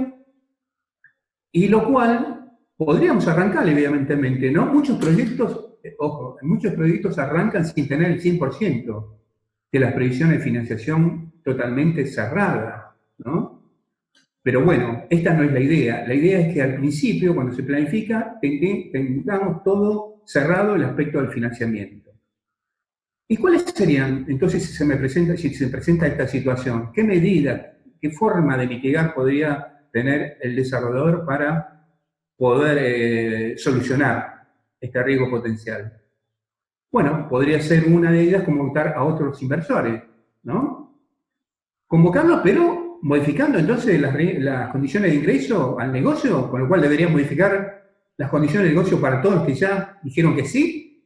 y lo cual podríamos arrancar, evidentemente, ¿no? Muchos proyectos, ojo, muchos proyectos arrancan sin tener el 100% de las previsiones de financiación totalmente cerradas, ¿no? Pero bueno, esta no es la idea. La idea es que al principio, cuando se planifica, tengamos todo cerrado el aspecto del financiamiento. ¿Y cuáles serían, entonces, si se presenta esta situación? ¿Qué medida, qué forma de mitigar podría tener el desarrollador para poder solucionar este riesgo potencial? Bueno, podría ser una de ellas convocar a otros inversores, ¿no? Convocarlos, pero modificando entonces las condiciones de ingreso al negocio, con lo cual deberían modificar las condiciones de negocio para todos los que ya dijeron que sí.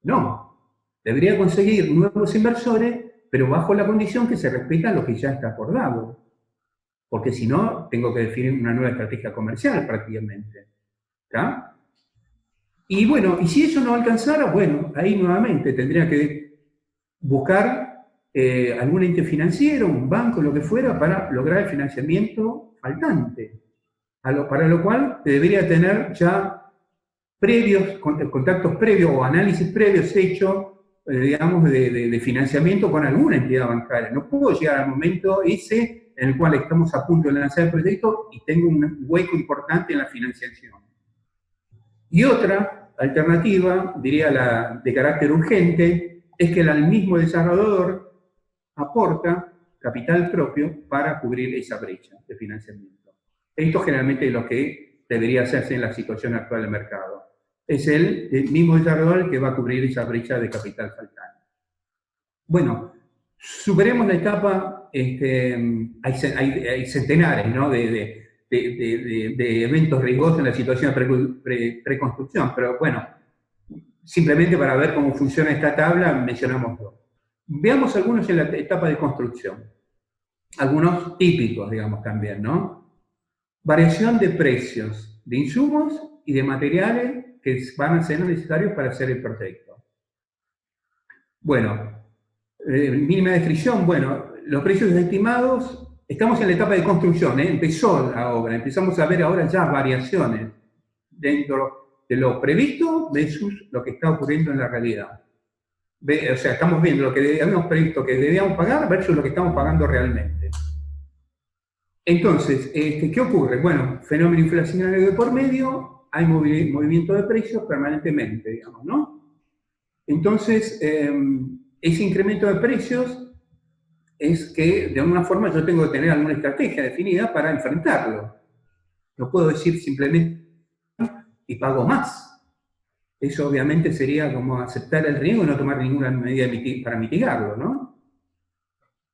No, debería conseguir nuevos inversores, pero bajo la condición que se respeta lo que ya está acordado. Porque si no, tengo que definir una nueva estrategia comercial prácticamente. ¿Está? Y bueno, y si eso no alcanzara, bueno, ahí nuevamente tendría que buscar algún ente financiero, un banco, lo que fuera, para lograr el financiamiento faltante. Para lo cual debería tener ya contactos previos o análisis previos hechos, digamos, de financiamiento con alguna entidad bancaria. No puedo llegar al momento ese en el cual estamos a punto de lanzar el proyecto y tengo un hueco importante en la financiación. Y otra alternativa, diría de carácter urgente, es que el mismo desarrollador aporta capital propio para cubrir esa brecha de financiamiento. Esto generalmente es lo que debería hacerse en la situación actual del mercado. Es el mismo desarrollador el que va a cubrir esa brecha de capital faltante. Bueno, superemos la etapa, hay centenares, ¿no? de eventos riesgosos en la situación de preconstrucción, pero bueno, simplemente para ver cómo funciona esta tabla, mencionamos dos. Veamos algunos en la etapa de construcción, algunos típicos, digamos, también, ¿no? Variación de precios de insumos y de materiales que van a ser necesarios para hacer el proyecto. Bueno, mínima descripción, bueno, los precios estimados, estamos en la etapa de construcción, empezó la obra, empezamos a ver ahora ya variaciones dentro de lo previsto versus lo que está ocurriendo en la realidad. O sea, estamos viendo lo que habíamos previsto que debíamos pagar versus lo que estamos pagando realmente. Entonces, ¿qué ocurre? Bueno, fenómeno inflacionario de por medio, hay movimiento de precios permanentemente, digamos, ¿no? Entonces, ese incremento de precios es que, de alguna forma, yo tengo que tener alguna estrategia definida para enfrentarlo. No puedo decir simplemente y pago más. Eso obviamente sería como aceptar el riesgo y no tomar ninguna medida para mitigarlo, ¿no?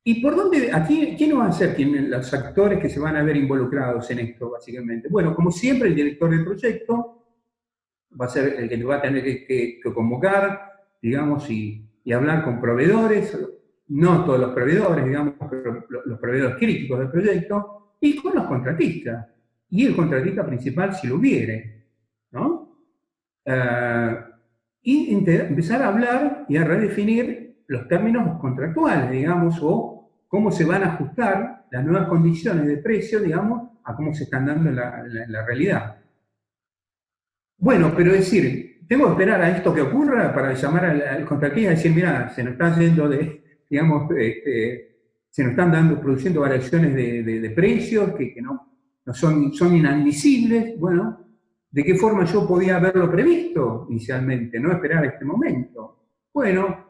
¿Y por dónde, aquí, quién va a ser los actores que se van a ver involucrados en esto, básicamente? Bueno, como siempre, el director del proyecto va a ser el que va a tener que convocar, digamos, y hablar con proveedores, no todos los proveedores, digamos, pero los proveedores críticos del proyecto, y con los contratistas. Y el contratista principal, si lo hubiere, ¿no? Y empezar a hablar y a redefinir los términos contractuales, digamos, o cómo se van a ajustar las nuevas condiciones de precio, digamos, a cómo se están dando en la realidad. Bueno, pero es decir, tengo que esperar a esto que ocurra para llamar al contratista y decir, mira, se nos está yendo digamos, se nos están produciendo variaciones de precios que no son inadmisibles. Bueno, ¿de qué forma yo podía haberlo previsto inicialmente? No esperar a este momento. Bueno,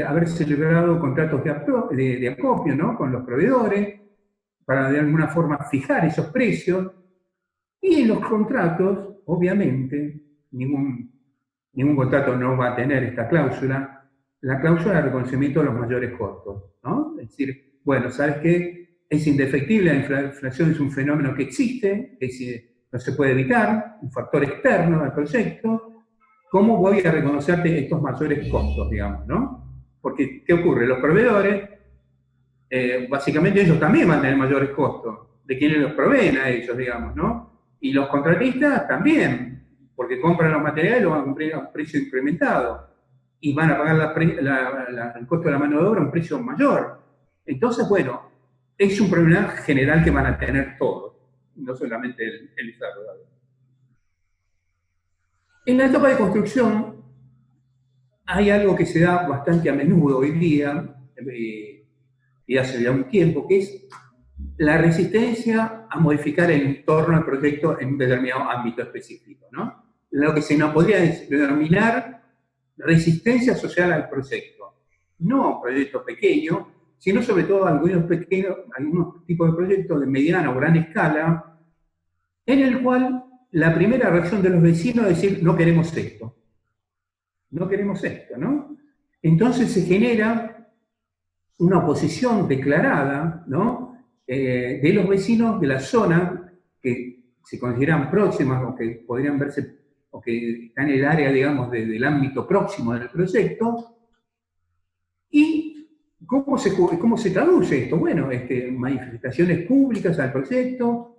haber celebrado contratos de acopio, ¿no?, con los proveedores, para de alguna forma fijar esos precios. Y en los contratos, obviamente, ningún contrato no va a tener esta cláusula, la cláusula de reconocimiento de los mayores costos, ¿no? Es decir, bueno, ¿sabes qué? Es indefectible, la inflación es un fenómeno que existe, no se puede evitar, un factor externo al proyecto. ¿Cómo voy a reconocerte estos mayores costos, digamos, ¿no? Porque, ¿qué ocurre? Los proveedores, básicamente ellos también van a tener mayores costos, de quienes los proveen a ellos, digamos, ¿no? Y los contratistas también, porque compran los materiales y los van a comprar a un precio incrementado. Y van a pagar el costo de la mano de obra a un precio mayor. Entonces, bueno, es un problema general que van a tener todos, no solamente el desarrollador. En la etapa de construcción hay algo que se da bastante a menudo hoy día, y hace ya un tiempo, que es la resistencia a modificar el entorno del proyecto en un determinado ámbito específico, ¿no? Lo que se nos podría denominar resistencia social al proyecto. No a un proyecto pequeño, sino sobre todo a algunos tipos de proyectos de mediana o gran escala, en el cual la primera reacción de los vecinos es decir, no queremos esto. No queremos esto, ¿no? Entonces se genera una oposición declarada, ¿no?, de los vecinos de la zona que se consideran próximas o que podrían verse, o que están en el área, digamos, del ámbito próximo del proyecto. ¿Y cómo se traduce esto? Bueno, manifestaciones públicas al proyecto.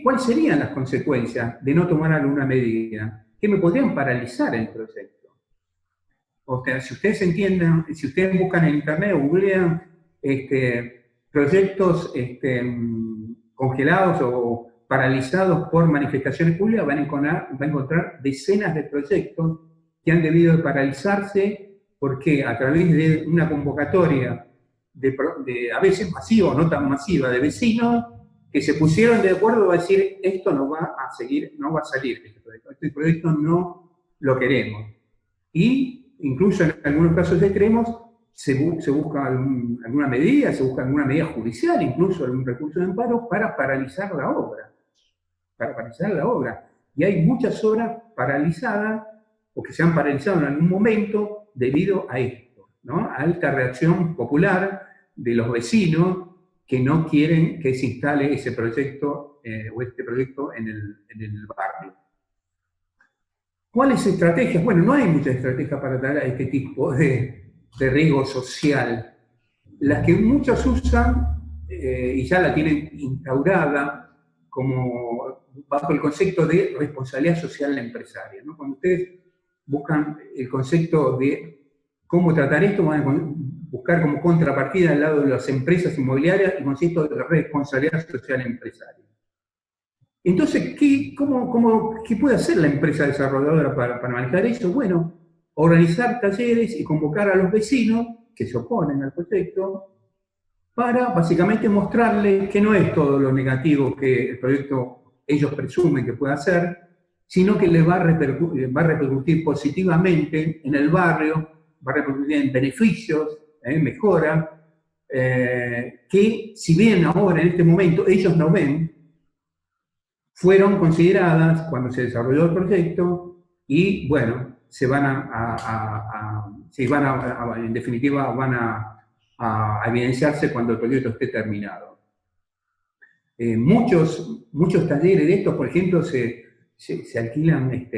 ¿Cuáles serían las consecuencias de no tomar alguna medida? Que me podrían paralizar el proyecto. O sea, si ustedes entienden, si ustedes buscan en internet o googlean proyectos congelados o paralizados por manifestaciones públicas, van a encontrar decenas de proyectos que han debido de paralizarse porque a través de una convocatoria a veces masiva o no tan masiva de vecinos que se pusieron de acuerdo a decir esto no va a salir este proyecto no lo queremos. Y incluso en algunos casos extremos se busca alguna medida, se busca alguna medida judicial, incluso algún recurso de amparo para paralizar la obra. Y hay muchas obras paralizadas o que se han paralizado en algún momento debido a esto, ¿no? A esta reacción popular de los vecinos que no quieren que se instale ese proyecto o este proyecto en el barrio. ¿Cuáles estrategias? Bueno, no hay muchas estrategias para tratar a este tipo de riesgo social. Las que muchos usan, y ya la tienen instaurada, como bajo el concepto de responsabilidad social empresaria, ¿no? Cuando ustedes buscan el concepto de cómo tratar esto, van a buscar como contrapartida al lado de las empresas inmobiliarias el concepto de responsabilidad social empresaria. Entonces, ¿qué puede hacer la empresa desarrolladora para manejar eso? Bueno, organizar talleres y convocar a los vecinos que se oponen al proyecto para básicamente mostrarles que no es todo lo negativo que el proyecto ellos presumen que puede hacer, sino que les va a repercutir positivamente en el barrio, va a repercutir en beneficios, mejora, que si bien ahora en este momento ellos no ven, fueron consideradas cuando se desarrolló el proyecto y, bueno, en definitiva, van a evidenciarse cuando el proyecto esté terminado. Muchos talleres de estos, por ejemplo, se alquilan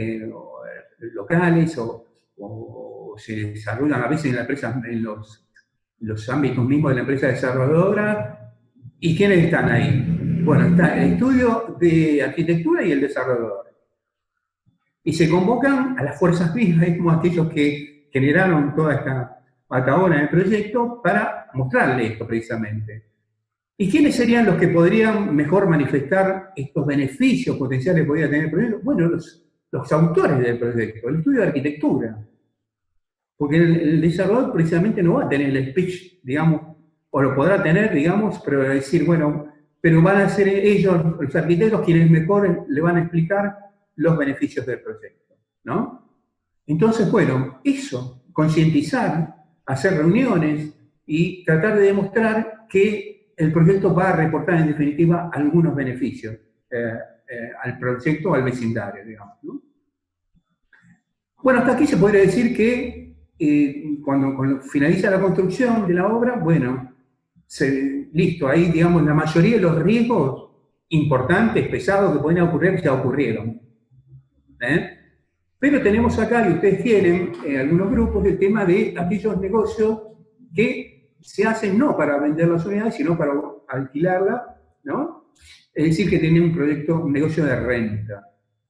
locales o se desarrollan a veces en la empresa, en los ámbitos mismos de la empresa desarrolladora. ¿Y quiénes están ahí? Bueno, está el estudio de arquitectura y el desarrollador. Y se convocan a las fuerzas vivas, como aquellos que generaron toda esta patagona en el proyecto, para mostrarle esto precisamente. ¿Y quiénes serían los que podrían mejor manifestar estos beneficios potenciales que podría tener el proyecto? Bueno, los autores del proyecto, el estudio de arquitectura. Porque el desarrollador precisamente no va a tener el speech, digamos, o lo podrá tener, digamos, pero decir, bueno, pero van a ser ellos, los arquitectos, quienes mejor le van a explicar los beneficios del proyecto, ¿no? Entonces, bueno, eso, concientizar, hacer reuniones y tratar de demostrar que el proyecto va a reportar en definitiva algunos beneficios al proyecto o al vecindario, digamos, ¿no? Bueno, hasta aquí se podría decir que cuando finaliza la construcción de la obra, bueno, listo, ahí digamos la mayoría de los riesgos importantes, pesados que pueden ocurrir ya ocurrieron. ¿Eh? Pero tenemos acá, y ustedes tienen algunos grupos, el tema de aquellos negocios que se hacen no para vender las unidades, sino para alquilarlas, ¿no? Es decir, que tienen un proyecto, un negocio de renta.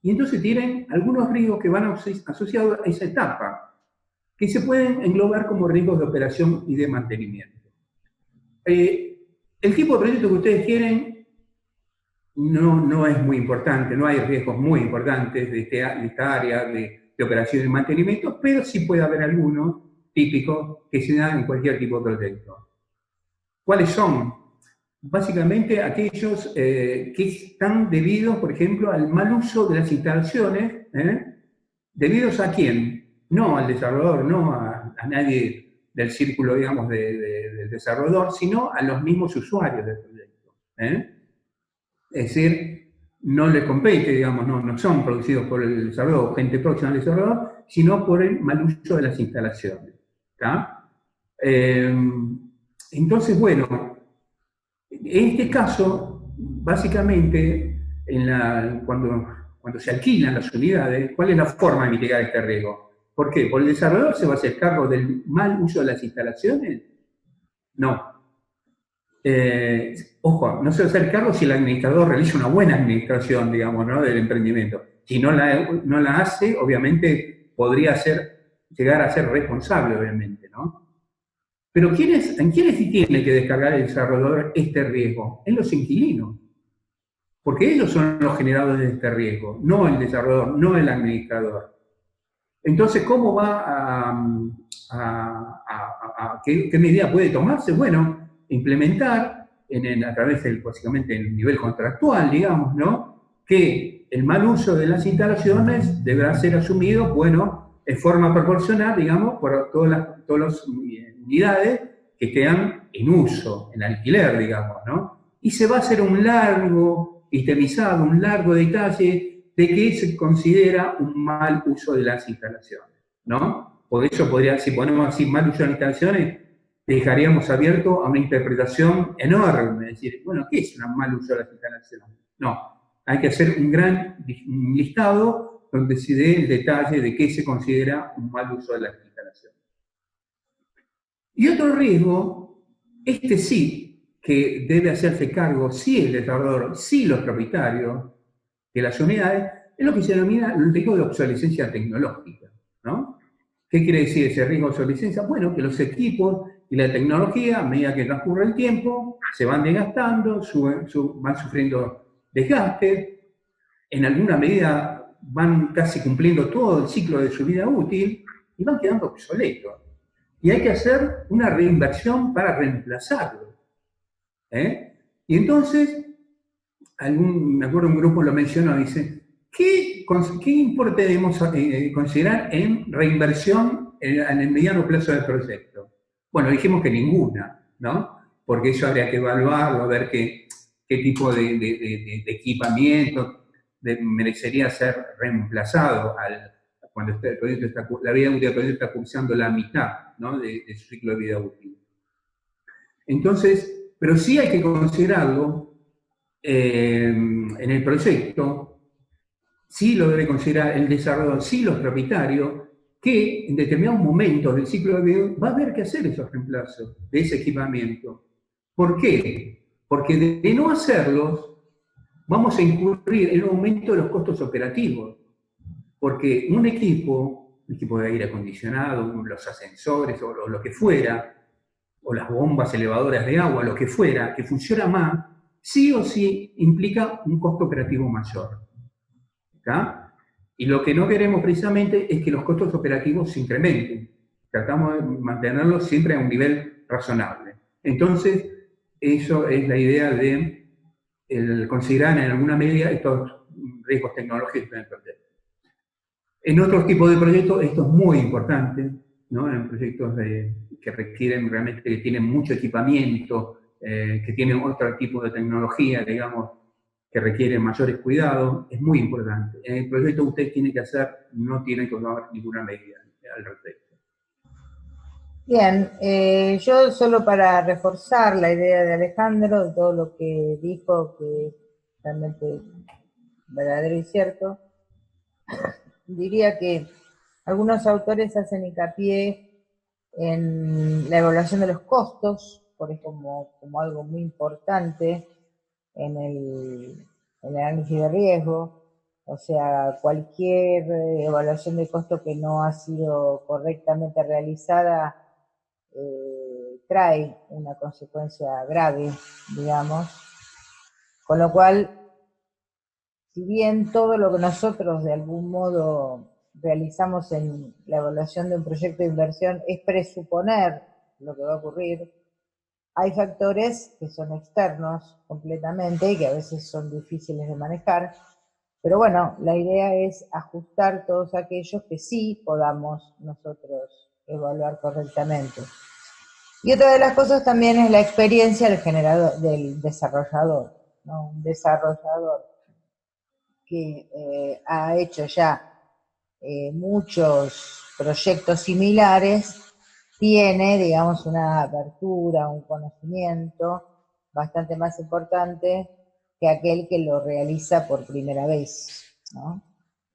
Y entonces tienen algunos riesgos que van asociados a esa etapa, que se pueden englobar como riesgos de operación y de mantenimiento. El tipo de proyecto que ustedes tienen no es muy importante, no hay riesgos muy importantes de esta área de operación y mantenimiento, pero sí puede haber algunos típicos que se dan en cualquier tipo de proyecto. ¿Cuáles son? Básicamente aquellos que están debidos, por ejemplo, al mal uso de las instalaciones. ¿Debidos a quién? No al desarrollador, no a nadie del círculo, digamos, del desarrollador, sino a los mismos usuarios del proyecto. Es decir, no les compete, digamos, no son producidos por el desarrollador, gente próxima al desarrollador, sino por el mal uso de las instalaciones. Entonces, bueno, en este caso, básicamente, cuando se alquilan las unidades, ¿cuál es la forma de mitigar este riesgo? ¿Por qué? ¿Por el desarrollador se va a hacer cargo del mal uso de las instalaciones? No. Ojo, no se va a hacer cargo si el administrador realiza una buena administración, digamos, ¿no? Del emprendimiento. Si no la hace, obviamente podría llegar a ser responsable, obviamente, ¿no? Pero ¿en quiénes sí tiene que descargar el desarrollador este riesgo? En los inquilinos. Porque ellos son los generadores de este riesgo, no el desarrollador, no el administrador. Entonces, ¿cómo va qué medida puede tomarse? Bueno, implementar a través básicamente el nivel contractual, digamos, ¿no? Que el mal uso de las instalaciones deberá ser asumido, bueno, en forma proporcional, digamos, por todas las unidades que estén en uso, en alquiler, digamos, ¿no? Y se va a hacer un largo detalle de que se considera un mal uso de las instalaciones, ¿no? Por eso si ponemos así mal uso de las instalaciones, dejaríamos abierto a una interpretación enorme, es decir, bueno, ¿qué es un mal uso de las instalaciones? No, hay que hacer un listado donde se dé el detalle de qué se considera un mal uso de las instalaciones. Y otro riesgo, este sí, que debe hacerse cargo, sí el desarrollador, sí los propietarios de las unidades, es lo que se denomina el riesgo de obsolescencia tecnológica, ¿no? ¿Qué quiere decir ese riesgo de obsolescencia? Bueno, que los equipos y la tecnología, a medida que transcurre el tiempo, se van desgastando, van sufriendo desgaste, en alguna medida van casi cumpliendo todo el ciclo de su vida útil y van quedando obsoletos. Y hay que hacer una reinversión para reemplazarlo. Y entonces, me acuerdo un grupo lo mencionó, dice, ¿qué importe debemos considerar en reinversión en el mediano plazo del proyecto? Bueno, dijimos que ninguna, ¿no? Porque eso habría que evaluarlo, a ver qué tipo de equipamiento merecería ser reemplazado cuando la vida útil del proyecto está cursando la mitad, ¿no? de su ciclo de vida útil. Entonces, pero sí hay que considerarlo en el proyecto, sí lo debe considerar el desarrollador, sí los propietarios, que en determinados momentos del ciclo de vida va a haber que hacer esos reemplazos de ese equipamiento. ¿Por qué? Porque de no hacerlos, vamos a incurrir en un aumento de los costos operativos. Porque un equipo de aire acondicionado, los ascensores o lo que fuera, o las bombas elevadoras de agua, lo que fuera, que funciona más, sí o sí implica un costo operativo mayor. ¿Está? Y lo que no queremos precisamente es que los costos operativos se incrementen. Tratamos de mantenerlos siempre a un nivel razonable. Entonces, eso es la idea de considerar en alguna medida estos riesgos tecnológicos en el proyecto. En otros tipos de proyectos esto es muy importante, ¿no? En proyectos que requieren realmente, que tienen mucho equipamiento, que tienen otro tipo de tecnología, digamos, que requieren mayores cuidados, es muy importante. En el proyecto usted tiene que hacer, no tiene que tomar ninguna medida al respecto. Bien, yo solo para reforzar la idea de Alejandro, de todo lo que dijo, que es realmente verdadero y cierto, diría que algunos autores hacen hincapié en la evaluación de los costos, por eso como algo muy importante en el análisis de riesgo. O sea, cualquier evaluación de costo que no ha sido correctamente realizada trae una consecuencia grave, digamos. Con lo cual, si bien todo lo que nosotros de algún modo realizamos en la evaluación de un proyecto de inversión es presuponer lo que va a ocurrir, hay factores que son externos completamente y que a veces son difíciles de manejar, pero bueno, la idea es ajustar todos aquellos que sí podamos nosotros evaluar correctamente. Y otra de las cosas también es la experiencia del generador, del desarrollador, ¿no? Un desarrollador que ha hecho ya muchos proyectos similares, tiene, digamos, una apertura, un conocimiento bastante más importante que aquel que lo realiza por primera vez, ¿no?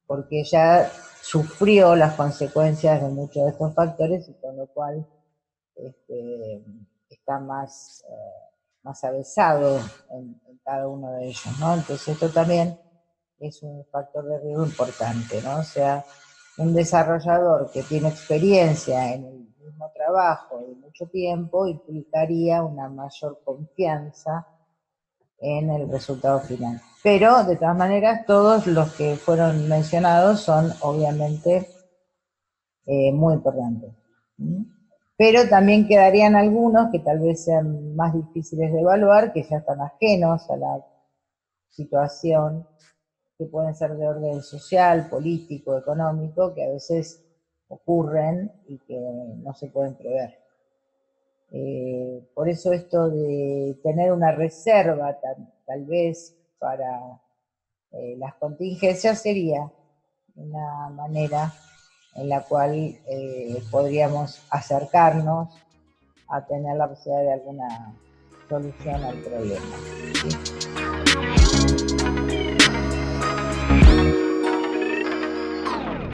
Porque ya sufrió las consecuencias de muchos de estos factores y con lo cual está más avesado en cada uno de ellos, ¿no? Entonces esto también es un factor de riesgo importante, ¿no? O sea, un desarrollador que tiene experiencia en el mismo trabajo y mucho tiempo implicaría una mayor confianza en el resultado final. Pero, de todas maneras, todos los que fueron mencionados son obviamente muy importantes. Pero también quedarían algunos que tal vez sean más difíciles de evaluar, que ya están ajenos a la situación, que pueden ser de orden social, político, económico, que a veces ocurren y que no se pueden prever. Por eso esto de tener una reserva tal vez para las contingencias sería una manera en la cual podríamos acercarnos a tener la posibilidad de alguna solución al problema, ¿sí?